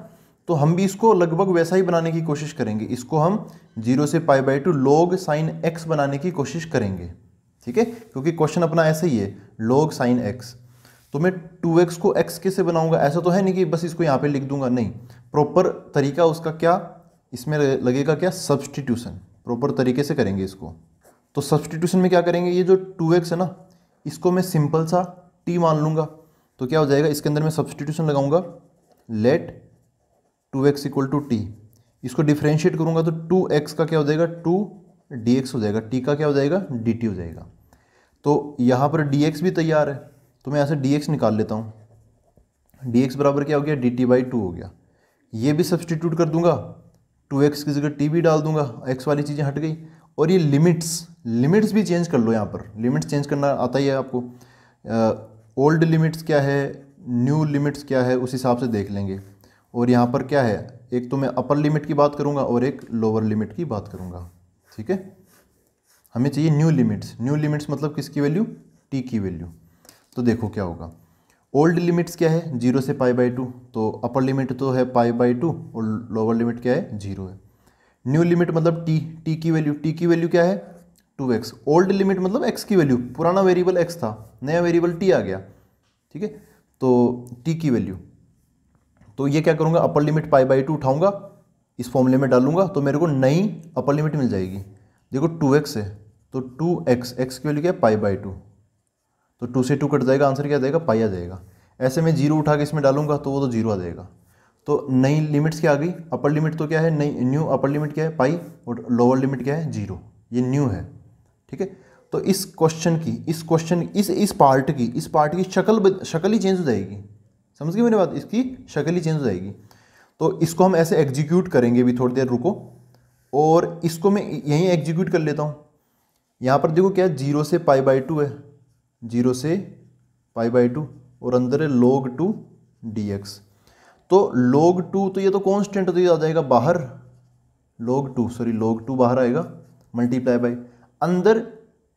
तो हम भी इसको लगभग वैसा ही बनाने की कोशिश करेंगे, इसको हम 0 से π/2 log sin x बनाने की कोशिश करेंगे, ठीक है, क्योंकि क्वेश्चन अपना ऐसे ही है log sin x। तो मैं 2x को x कैसे बनाऊंगा, ऐसा तो है नहीं कि बस इसको यहाँ पे लिख दूंगा, नहीं, प्रॉपर तरीका उसका क्या, इसमें लगेगा क्या, सब्सटीट्यूशन, प्रॉपर तरीके से करेंगे इसको। तो सब्सटीट्यूशन में क्या करेंगे, ये जो 2x है ना, इसको मैं सिंपल सा t मान लूँगा, तो क्या हो जाएगा, इसके अंदर मैं सब्सटीट्यूशन लगाऊंगा, let 2x equal to T, इसको डिफ्रेंशिएट करूंगा तो 2x का क्या हो जाएगा, 2 dx हो जाएगा, t का क्या हो जाएगा, dt हो जाएगा। तो यहाँ पर dx भी तैयार है, तो मैं यहाँ से dx निकाल लेता हूँ, dx बराबर क्या हो गया, dt/2 हो गया। ये भी सब्सटीट्यूट कर दूंगा, 2x की जगह t भी डाल दूंगा, x वाली चीज़ें हट गई, और ये लिमिट्स भी चेंज कर लो, यहाँ पर लिमिट्स चेंज करना आता ही है आपको, ओल्ड लिमिट्स क्या है, न्यू लिमिट्स क्या है, उस हिसाब से देख लेंगे। और यहाँ पर क्या है, एक तो मैं अपर लिमिट की बात करूँगा और एक लोअर लिमिट की बात करूँगा, ठीक है। हमें चाहिए न्यू लिमिट्स। न्यू लिमिट्स मतलब किसकी वैल्यू, टी की वैल्यू। तो देखो क्या होगा, ओल्ड लिमिट्स क्या है 0 से π/2, तो अपर लिमिट तो है π/2 और लोअर लिमिट क्या है 0 है। न्यू लिमिट मतलब टी की वैल्यू क्या है 2x। ओल्ड लिमिट मतलब x की वैल्यू, पुराना वेरिएबल x था, नया वेरिएबल t आ गया, ठीक है। तो t की वैल्यू, तो ये क्या करूँगा, अपर लिमिट π/2 उठाऊंगा, इस फॉर्मूले में डालूंगा तो मेरे को नई अपर लिमिट मिल जाएगी। देखो 2x है तो 2x, x की वैल्यू क्या है π/2, तो 2 से 2 कट जाएगा, आंसर क्या आ जाएगा पाई आ जाएगा। ऐसे में 0 उठा के इसमें डालूंगा तो वो तो 0 आ जाएगा। तो नई लिमिट्स क्या आ गई, अपर लिमिट तो क्या है नई, न्यू अपर लिमिट क्या है पाई और लोअर लिमिट क्या है 0, ये न्यू है, ठीक है। तो इस क्वेश्चन की इस पार्ट की शक्ल ही चेंज हो जाएगी, समझ गए मेरी बात, इसकी शक्ल ही चेंज हो जाएगी। तो इसको हम ऐसे एग्जीक्यूट करेंगे, अभी थोड़ी देर रुको, और इसको मैं यहीं एग्जीक्यूट कर लेता हूँ। यहाँ पर देखो क्या है 0 से π/2 है, 0 से π/2 और अंदर है log2 dx। तो log2 तो ये तो कांस्टेंट, तो ये आ जाएगा बाहर, log2 बाहर आएगा, मल्टीप्लाई बाय अंदर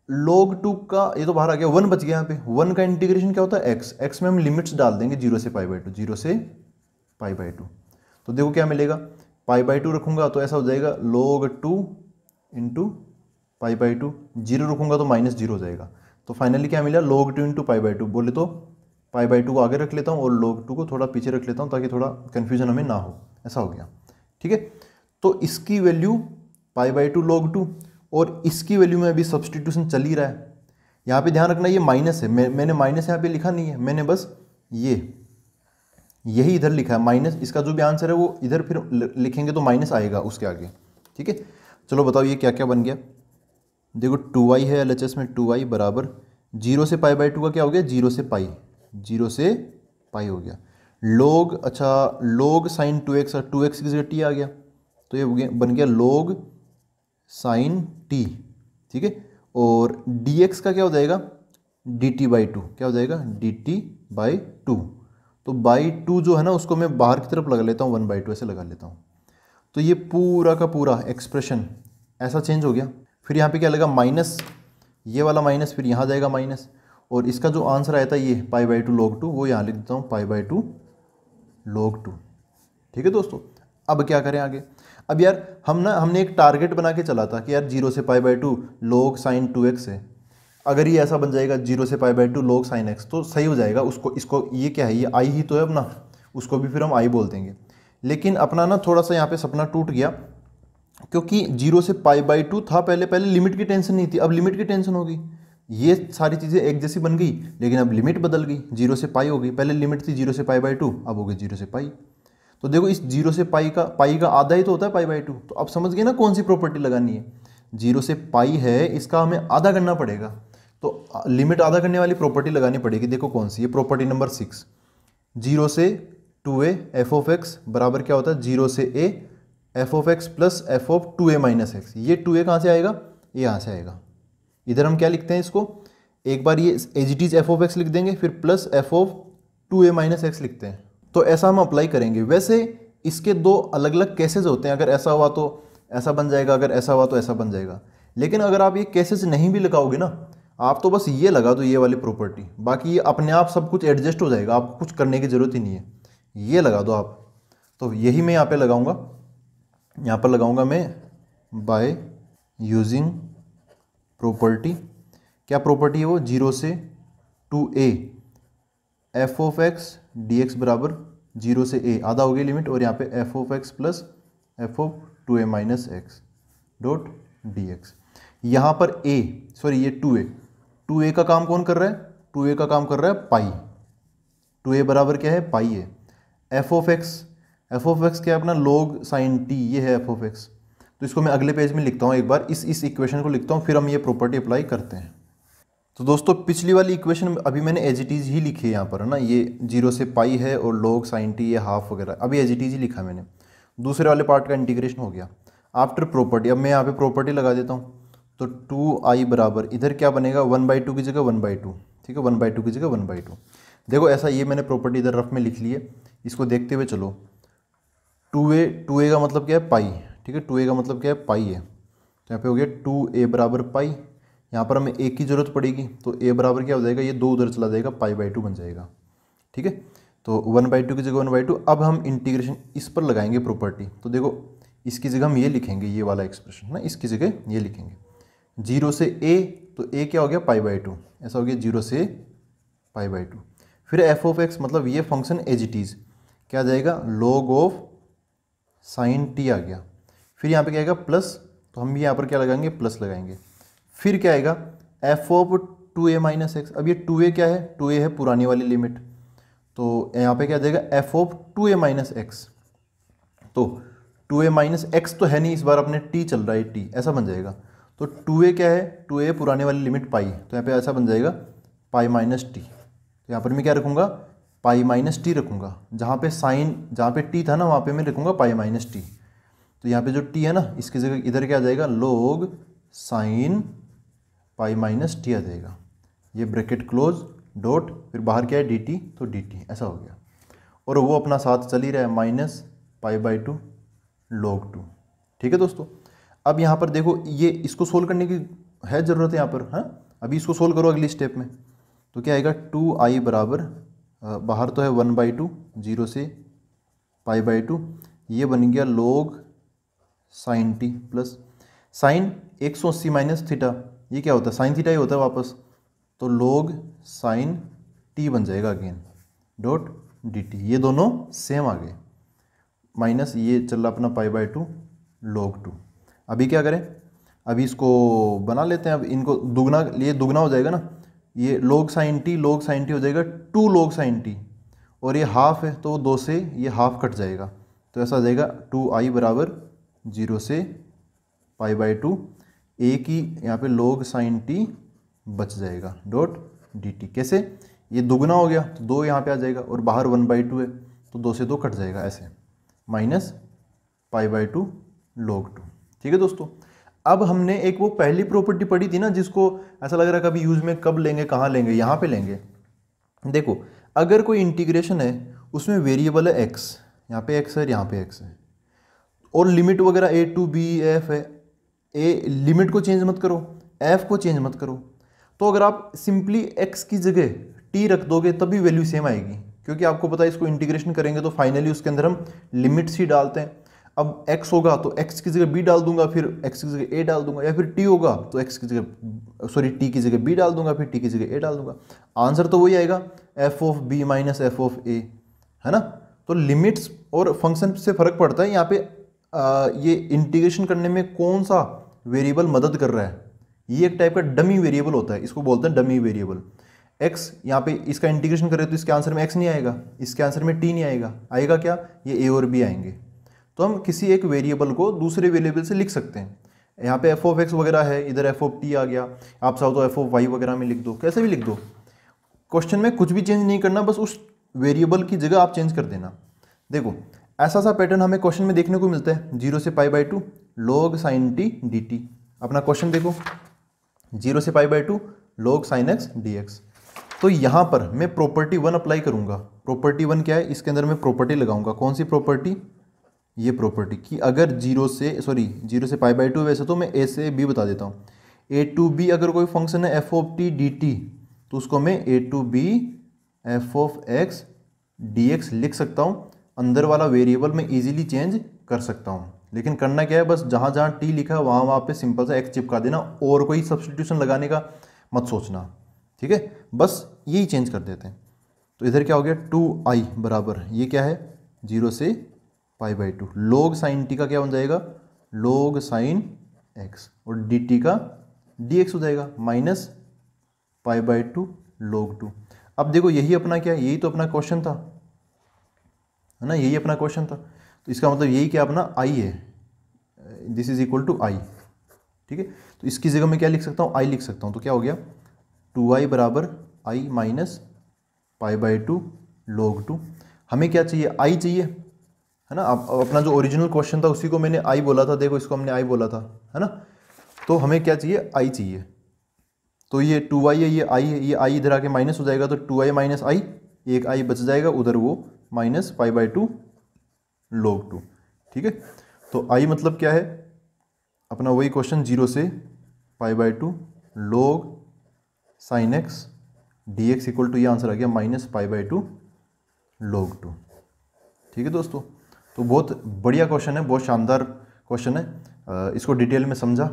log2 का, ये तो बाहर आ गया, 1 बच गया। यहाँ पे 1 का इंटीग्रेशन क्या होता है x में हम लिमिट्स डाल देंगे 0 से π/2। तो देखो क्या मिलेगा, π/2 रखूंगा तो ऐसा हो जाएगा log2 इंटू π/2, 0 रखूंगा तो -0 हो जाएगा। तो फाइनली क्या मिला log2 इंटू π/2, बोले तो π/2 को आगे रख लेता हूँ और log2 को थोड़ा पीछे रख लेता हूँ ताकि थोड़ा कन्फ्यूजन हमें ना हो, ऐसा हो गया, ठीक है। तो इसकी वैल्यू π/2 log2 और इसकी वैल्यू में अभी सब्सटीट्यूशन चल ही रहा है। यहाँ पे ध्यान रखना ये माइनस है, मैंने माइनस यहाँ पे लिखा नहीं है, मैंने बस यही इधर लिखा है माइनस, इसका जो भी आंसर है वो इधर फिर लिखेंगे तो माइनस आएगा उसके आगे, ठीक है। चलो बताओ ये क्या क्या बन गया। देखो 2y है LHS में, 2y बराबर 0 से π/2 का क्या हो गया 0 से पाई हो गया। log, अच्छा log sin 2x, और 2x की जगह t आ गया तो ये बन गया log sin t, ठीक है। और dx का क्या हो जाएगा dt/2, क्या हो जाएगा dt/2। तो बाई 2 जो है ना उसको मैं बाहर की तरफ लगा लेता हूँ, 1/2 ऐसे लगा लेता हूँ। तो ये पूरा का पूरा एक्सप्रेशन ऐसा चेंज हो गया। फिर यहाँ पे क्या लगा माइनस, ये वाला माइनस फिर यहाँ जाएगा माइनस, और इसका जो आंसर आया था ये π/2 log2, वो यहाँ लिख देता हूँ π/2 log2, ठीक है दोस्तों। अब क्या करें आगे, अब यार हमने एक टारगेट बना के चला था कि यार 0 से π/2 log sin 2x है, अगर ये ऐसा बन जाएगा 0 से π/2 log sin x तो सही हो जाएगा। इसको ये क्या है, ये i ही तो है अपना, उसको भी फिर हम i बोल देंगे। लेकिन अपना ना थोड़ा सा यहाँ पे सपना टूट गया, क्योंकि 0 से π/2 था पहले लिमिट की टेंशन नहीं थी, अब लिमिट की टेंशन होगी। ये सारी चीज़ें एक जैसी बन गई, लेकिन अब लिमिट बदल गई, 0 से पाई हो गई। पहले लिमिट थी 0 से π/2, अब हो गई 0 से पाई। तो देखो इस 0 से पाई का आधा ही तो होता है π/2। तो अब समझ गए ना कौन सी प्रॉपर्टी लगानी है। 0 से पाई है, इसका हमें आधा करना पड़ेगा, तो लिमिट आधा करने वाली प्रॉपर्टी लगानी पड़ेगी। देखो कौन सी है, प्रॉपर्टी नंबर 6। 0 से 2a f(x) बराबर क्या होता है 0 से a f(x) plus f(2a minus x। ये 2a कहाँ से आएगा, ये यहाँ से आएगा। इधर हम क्या लिखते हैं इसको, एक बार ये एज इट इज f(x) लिख देंगे, फिर प्लस f(2a माइनस x) लिखते हैं। तो ऐसा हम अप्लाई करेंगे। वैसे इसके दो अलग अलग केसेस होते हैं, अगर ऐसा हुआ तो ऐसा बन जाएगा, अगर ऐसा हुआ तो ऐसा बन जाएगा। लेकिन अगर आप ये केसेस नहीं भी लगाओगे ना, आप तो बस ये लगा दो ये वाली प्रॉपर्टी, बाकी ये अपने आप सब कुछ एडजस्ट हो जाएगा, आपको कुछ करने की ज़रूरत ही नहीं है, ये लगा दो आप। तो यही मैं यहाँ पे लगाऊंगा, यहाँ पर लगाऊंगा मैं बाय यूजिंग प्रॉपर्टी। क्या प्रॉपर्टी है वो, 0 से 2a f(x) dx बराबर 0 से a, आधा हो गई लिमिट, और यहाँ पे f(x) plus f(2a minus x) dot dx। यहाँ पर ये 2a का काम कौन कर रहा है, 2a का काम कर रहा है पाई। 2a बराबर क्या है, पाई है। f(x) क्या है अपना log sin t, ये है f(x). तो इसको मैं अगले पेज में लिखता हूँ, एक बार इस इक्वेशन को लिखता हूँ, फिर हम ये प्रॉपर्टी अप्लाई करते हैं। तो दोस्तों पिछली वाली इक्वेशन अभी मैंने एज इट इज़ ही लिखी है यहाँ पर, है ना। ये 0 से पाई है और log sin t ये हाफ वगैरह, अभी एज इट इज़ ही लिखा मैंने। दूसरे वाले पार्ट का इंटीग्रेशन हो गया। आफ्टर प्रॉपर्टी, अब मैं यहाँ पे प्रॉपर्टी लगा देता हूँ। तो 2i बराबर इधर क्या बनेगा, 1/2 की जगह 1/2, ठीक है, 1/2 की जगह 1/2। देखो ऐसा, ये मैंने प्रॉपर्टी इधर रफ में लिख ली है, इसको देखते हुए चलो। टू ए का मतलब क्या है पाई, ठीक है, टू ए का मतलब क्या है पाई है, तो यहाँ पे हो गया 2a बराबर पाई। यहाँ पर हमें एक की ज़रूरत पड़ेगी तो a बराबर क्या हो जाएगा, ये 2 उधर चला जाएगा, पाई/2 बन जाएगा, ठीक है। तो 1/2 की जगह 1/2। अब हम इंटीग्रेशन इस पर लगाएंगे प्रॉपर्टी, तो देखो इसकी जगह हम ये लिखेंगे, ये वाला एक्सप्रेशन ना, इसकी जगह ये लिखेंगे 0 से a, तो a क्या हो गया पाई/2, ऐसा हो गया 0 से पाई/2। फिर f(x) मतलब ये फंक्शन एज इट इज़ क्या आ जाएगा, log ऑफ साइन t आ गया। फिर यहाँ पे क्या आएगा प्लस, तो हम भी यहाँ पर क्या लगाएंगे, प्लस लगाएंगे। फिर क्या आएगा f(2a-x), अब ये 2a क्या है, 2a है पुरानी वाली लिमिट, तो यहाँ पे क्या आ जाएगा f(2a-x), तो 2a-x तो है नहीं, इस बार अपने t चल रहा है, t ऐसा बन जाएगा। तो 2a क्या है, 2a पुराने वाली लिमिट पाई, तो यहाँ पे ऐसा बन जाएगा पाई-t। तो यहाँ पर मैं क्या रखूँगा, पाई-t रखूँगा, जहाँ पे साइन, जहाँ पे t था ना वहाँ पे मैं रखूँगा पाई-t। तो यहाँ पे जो t है ना, इसकी जगह इधर क्या आ जाएगा, log साइन पाई-t आ जाएगा। ये ब्रैकेट क्लोज, डॉट, फिर बाहर क्या है dt, तो dt ऐसा हो गया। और वो अपना साथ चल ही रहा है -पाई/2 log 2, ठीक है दोस्तों। अब यहाँ पर देखो ये इसको सोल्व करने की है ज़रूरत है यहाँ पर, हाँ अभी इसको सोल्व करो अगली स्टेप में, तो क्या आएगा 2i बराबर, बाहर तो है 1/2, 0 से पाई/2, ये बन गया log sine t plus sine 180 minus theta, ये क्या होता है, साइन थीटा ही होता है वापस, तो log साइन t बन जाएगा अगेन, डॉट dt, ये दोनों सेम आ गए, माइनस ये चल रहा अपना पाई/2 log 2। अभी क्या करें, अभी इसको बना लेते हैं, अब इनको दुगना, ये दुगना हो जाएगा ना, ये log साइन t हो जाएगा 2 log साइन t, और ये हाफ है तो 2 से ये हाफ कट जाएगा, तो ऐसा आ जाएगा 2i बराबर 0 से पाई/2, a की यहाँ पे log साइन t बच जाएगा, डॉट dt। कैसे, ये दुगना हो गया तो 2 यहाँ पे आ जाएगा, और बाहर 1/2 है तो 2 से 2 कट जाएगा, ऐसे -पाई/2 log 2, ठीक है दोस्तों। अब हमने एक वो पहली प्रॉपर्टी पढ़ी थी ना, जिसको ऐसा लग रहा है कभी यूज में कब लेंगे, कहाँ लेंगे, यहाँ पे लेंगे। देखो अगर कोई इंटीग्रेशन है उसमें वेरिएबल है x, यहाँ पे x है, यहाँ पे x है, और लिमिट वगैरह a to b f है, लिमिट को चेंज मत करो, f को चेंज मत करो, तो अगर आप सिंपली x की जगह t रख दोगे तब भी वैल्यू सेम आएगी, क्योंकि आपको पता है इसको इंटीग्रेशन करेंगे तो फाइनली उसके अंदर हम लिमिट्स ही डालते हैं। अब x होगा तो x की जगह b डाल दूंगा, फिर x की जगह a डाल दूंगा, या फिर t होगा तो x की जगह t की जगह b डाल दूंगा, फिर t की जगह a डाल दूंगा, आंसर तो वही आएगा f(b - f(a), है ना। तो लिमिट्स और फंक्शन से फर्क पड़ता है, यहाँ पे ये इंटीग्रेशन करने में कौन सा वेरिएबल मदद कर रहा है, ये एक टाइप का डमी वेरिएबल होता है, इसको बोलते हैं डमी वेरिएबल। x यहाँ पे इसका इंटीग्रेशन करें तो इसके आंसर में x नहीं आएगा, इसके आंसर में t नहीं आएगा, आएगा क्या, ये a और b आएंगे। तो हम किसी एक वेरिएबल को दूसरे वेरिएबल से लिख सकते हैं, यहाँ पे f(x) वगैरह है, इधर f(t) आ गया, आप चाहो तो f(y) वगैरह में लिख दो, कैसे भी लिख दो, क्वेश्चन में कुछ भी चेंज नहीं करना, बस उस वेरिएबल की जगह आप चेंज कर देना। देखो ऐसा सा पैटर्न हमें क्वेश्चन में देखने को मिलता है, 0 से पाई/2 log साइन t dt। अपना क्वेश्चन देखो, 0 से पाई/2 log साइन x dx। तो यहाँ पर मैं प्रॉपर्टी 1 अप्लाई करूँगा। प्रॉपर्टी 1 क्या है, इसके अंदर मैं प्रॉपर्टी लगाऊंगा, कौन सी प्रॉपर्टी, ये प्रॉपर्टी कि अगर 0 से पाई/2 वैसे तो मैं a से b बता देता हूँ, a to b अगर कोई फंक्शन है f(t) dt, तो उसको मैं a to b f(x) dx लिख सकता हूँ। अंदर वाला वेरिएबल मैं इजीली चेंज कर सकता हूँ, लेकिन करना क्या है, बस जहाँ जहाँ t लिखा है वहाँ पे सिंपल सा x चिपका देना, और कोई सब्सटीट्यूशन लगाने का मत सोचना, ठीक है, बस यही चेंज कर देते हैं। तो इधर क्या हो गया, 2i बराबर, ये क्या है 0 से पाई/2 log साइन t का क्या बन जाएगा, log साइन x, और dt का dx हो जाएगा -पाई/2 log 2। अब देखो यही अपना क्या, यही तो अपना क्वेश्चन था, है ना, यही अपना क्वेश्चन था, तो इसका मतलब यही क्या अपना i है, this is equal to i, ठीक है। तो इसकी जगह मैं क्या लिख सकता हूँ, i लिख सकता हूँ, तो क्या हो गया 2i बराबर i -पाई/2 log 2। हमें क्या चाहिए, i चाहिए, है ना। अब अपना जो ओरिजिनल क्वेश्चन था उसी को मैंने i बोला था, देखो इसको हमने i बोला था, है ना। तो हमें क्या चाहिए, i चाहिए, तो ये 2i है, ये i है, ये i इधर आके माइनस हो जाएगा, तो 2i - i, एक i बच जाएगा उधर, वो -पाई/2 log 2। ठीक है। तो आई मतलब क्या है अपना वही क्वेश्चन, 0 से π/2 log sin x dx equal to, ये आंसर आ गया -π/2 log 2। ठीक है दोस्तों, तो बहुत बढ़िया क्वेश्चन है, बहुत शानदार क्वेश्चन है। इसको डिटेल में समझा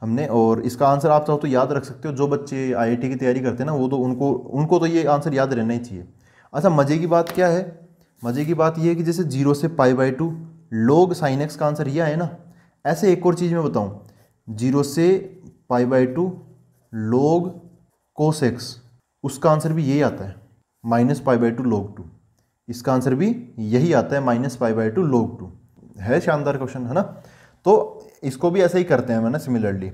हमने, और इसका आंसर आप चाहो तो याद रख सकते हो। जो बच्चे आईआईटी की तैयारी करते हैं ना, वो तो उनको तो ये आंसर याद रहना ही चाहिए। अच्छा, मज़े की बात क्या है, मज़े की बात ये है कि जैसे 0 से π/2 log sin x का आंसर ये आया ना, ऐसे एक और चीज़ मैं बताऊँ, 0 से π/2 log cos x, उसका आंसर भी यही आता है -π/2 log 2। इसका आंसर भी यही आता है -π/2 log 2। है शानदार क्वेश्चन, है ना। तो इसको भी ऐसा ही करते हैं मैंने सिमिलरली।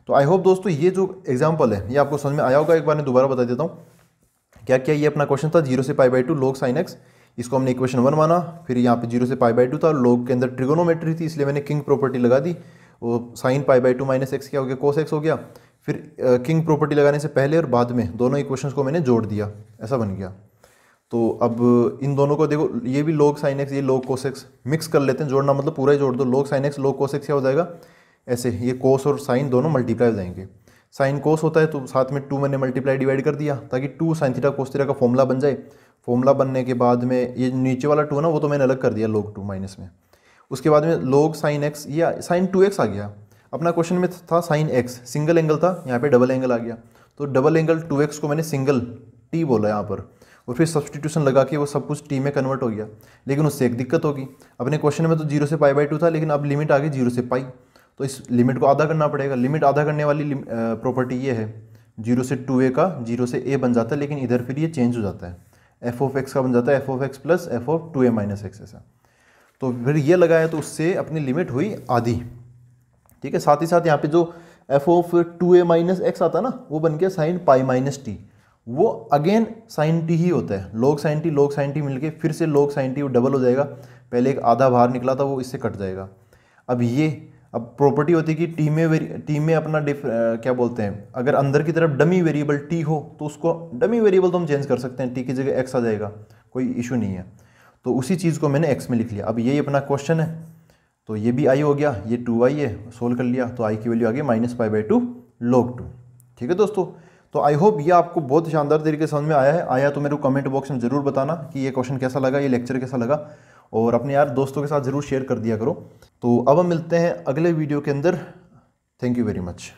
तो आई होप दोस्तों ये जो एग्जांपल है ये आपको समझ में आया होगा। एक बार मैं दोबारा बता देता हूँ क्या क्या। ये अपना क्वेश्चन था 0 से π/2 log sin x, इसको हमने इक्वेशन 1 माना। फिर यहाँ पे 0 से π/2 था, log के अंदर ट्रिगोनोमेट्री थी, इसलिए मैंने किंग प्रॉपर्टी लगा दी। वो sin π/2 - x क्या हो गया, cos x हो गया। फिर किंग प्रॉपर्टी लगाने से पहले और बाद में दोनों इक्वेशंस को मैंने जोड़ दिया, ऐसा बन गया। तो अब इन दोनों को देखो, ये भी log sin x, ये log cos x, मिक्स कर लेते हैं। जोड़ना मतलब पूरा ही जोड़ दो, log sin x log cos x क्या हो जाएगा, ऐसे ये cos और sin दोनों मल्टीप्लाई हो जाएंगे। sin cos होता है तो साथ में 2 मैंने मल्टीप्लाई डिवाइड कर दिया, ताकि 2 sin थीटा cos थीटा का फॉर्मूला बन जाए। फॉर्मूला बनने के बाद में ये नीचे वाला 2 ना, वो तो मैंने अलग कर दिया log 2 माइनस में। उसके बाद में log sin x या sin 2x आ गया। अपना क्वेश्चन में था sin x, सिंगल एंगल था, यहाँ पे डबल एंगल आ गया। तो डबल एंगल 2x को मैंने सिंगल t बोला यहाँ पर, और फिर सब्सटीट्यूशन लगा के वो सब कुछ t में कन्वर्ट हो गया। लेकिन उससे एक दिक्कत होगी, अपने क्वेश्चन में तो 0 से π/2 था, लेकिन अब लिमिट आ गई 0 से π, तो इस लिमिट को आधा करना पड़ेगा। लिमिट आधा करने वाली प्रॉपर्टी ये है, 0 से 2a का 0 से a बन जाता है, लेकिन इधर फिर ये चेंज हो जाता है, f(x) का बन जाता है f(x) प्लस f(2a - x) ऐसा। तो फिर ये लगाया तो उससे अपनी लिमिट हुई आधी। ठीक है, साथ ही साथ यहाँ पे जो f(2a - x) आता है ना, वो बन गया sin π - t। वो अगेन sin t ही होता है, log sin t मिलके फिर से log sin t वो डबल हो जाएगा। पहले एक आधा बाहर निकला था, वो इससे कट जाएगा। अब प्रॉपर्टी होती है कि टी में अपना क्या बोलते हैं, अगर अंदर की तरफ डमी वेरिएबल टी हो तो उसको डमी वेरिएबल तो हम चेंज कर सकते हैं, टी की जगह एक्स आ जाएगा, कोई इशू नहीं है। तो उसी चीज़ को मैंने एक्स में लिख लिया। अब यही अपना क्वेश्चन है, तो ये भी आई हो गया, ये 2i है, सोल्व कर लिया तो आई की वैल्यू आ गई -π/2 log 2। ठीक है दोस्तों, तो आई होप ये आपको बहुत शानदार तरीके से समझ में आया है। आया तो मेरे को कमेंट बॉक्स में ज़रूर बताना कि ये क्वेश्चन कैसा लगा, ये लेक्चर कैसा लगा, और अपने यार दोस्तों के साथ ज़रूर शेयर कर दिया करो। तो अब हम मिलते हैं अगले वीडियो के अंदर। Thank you very much.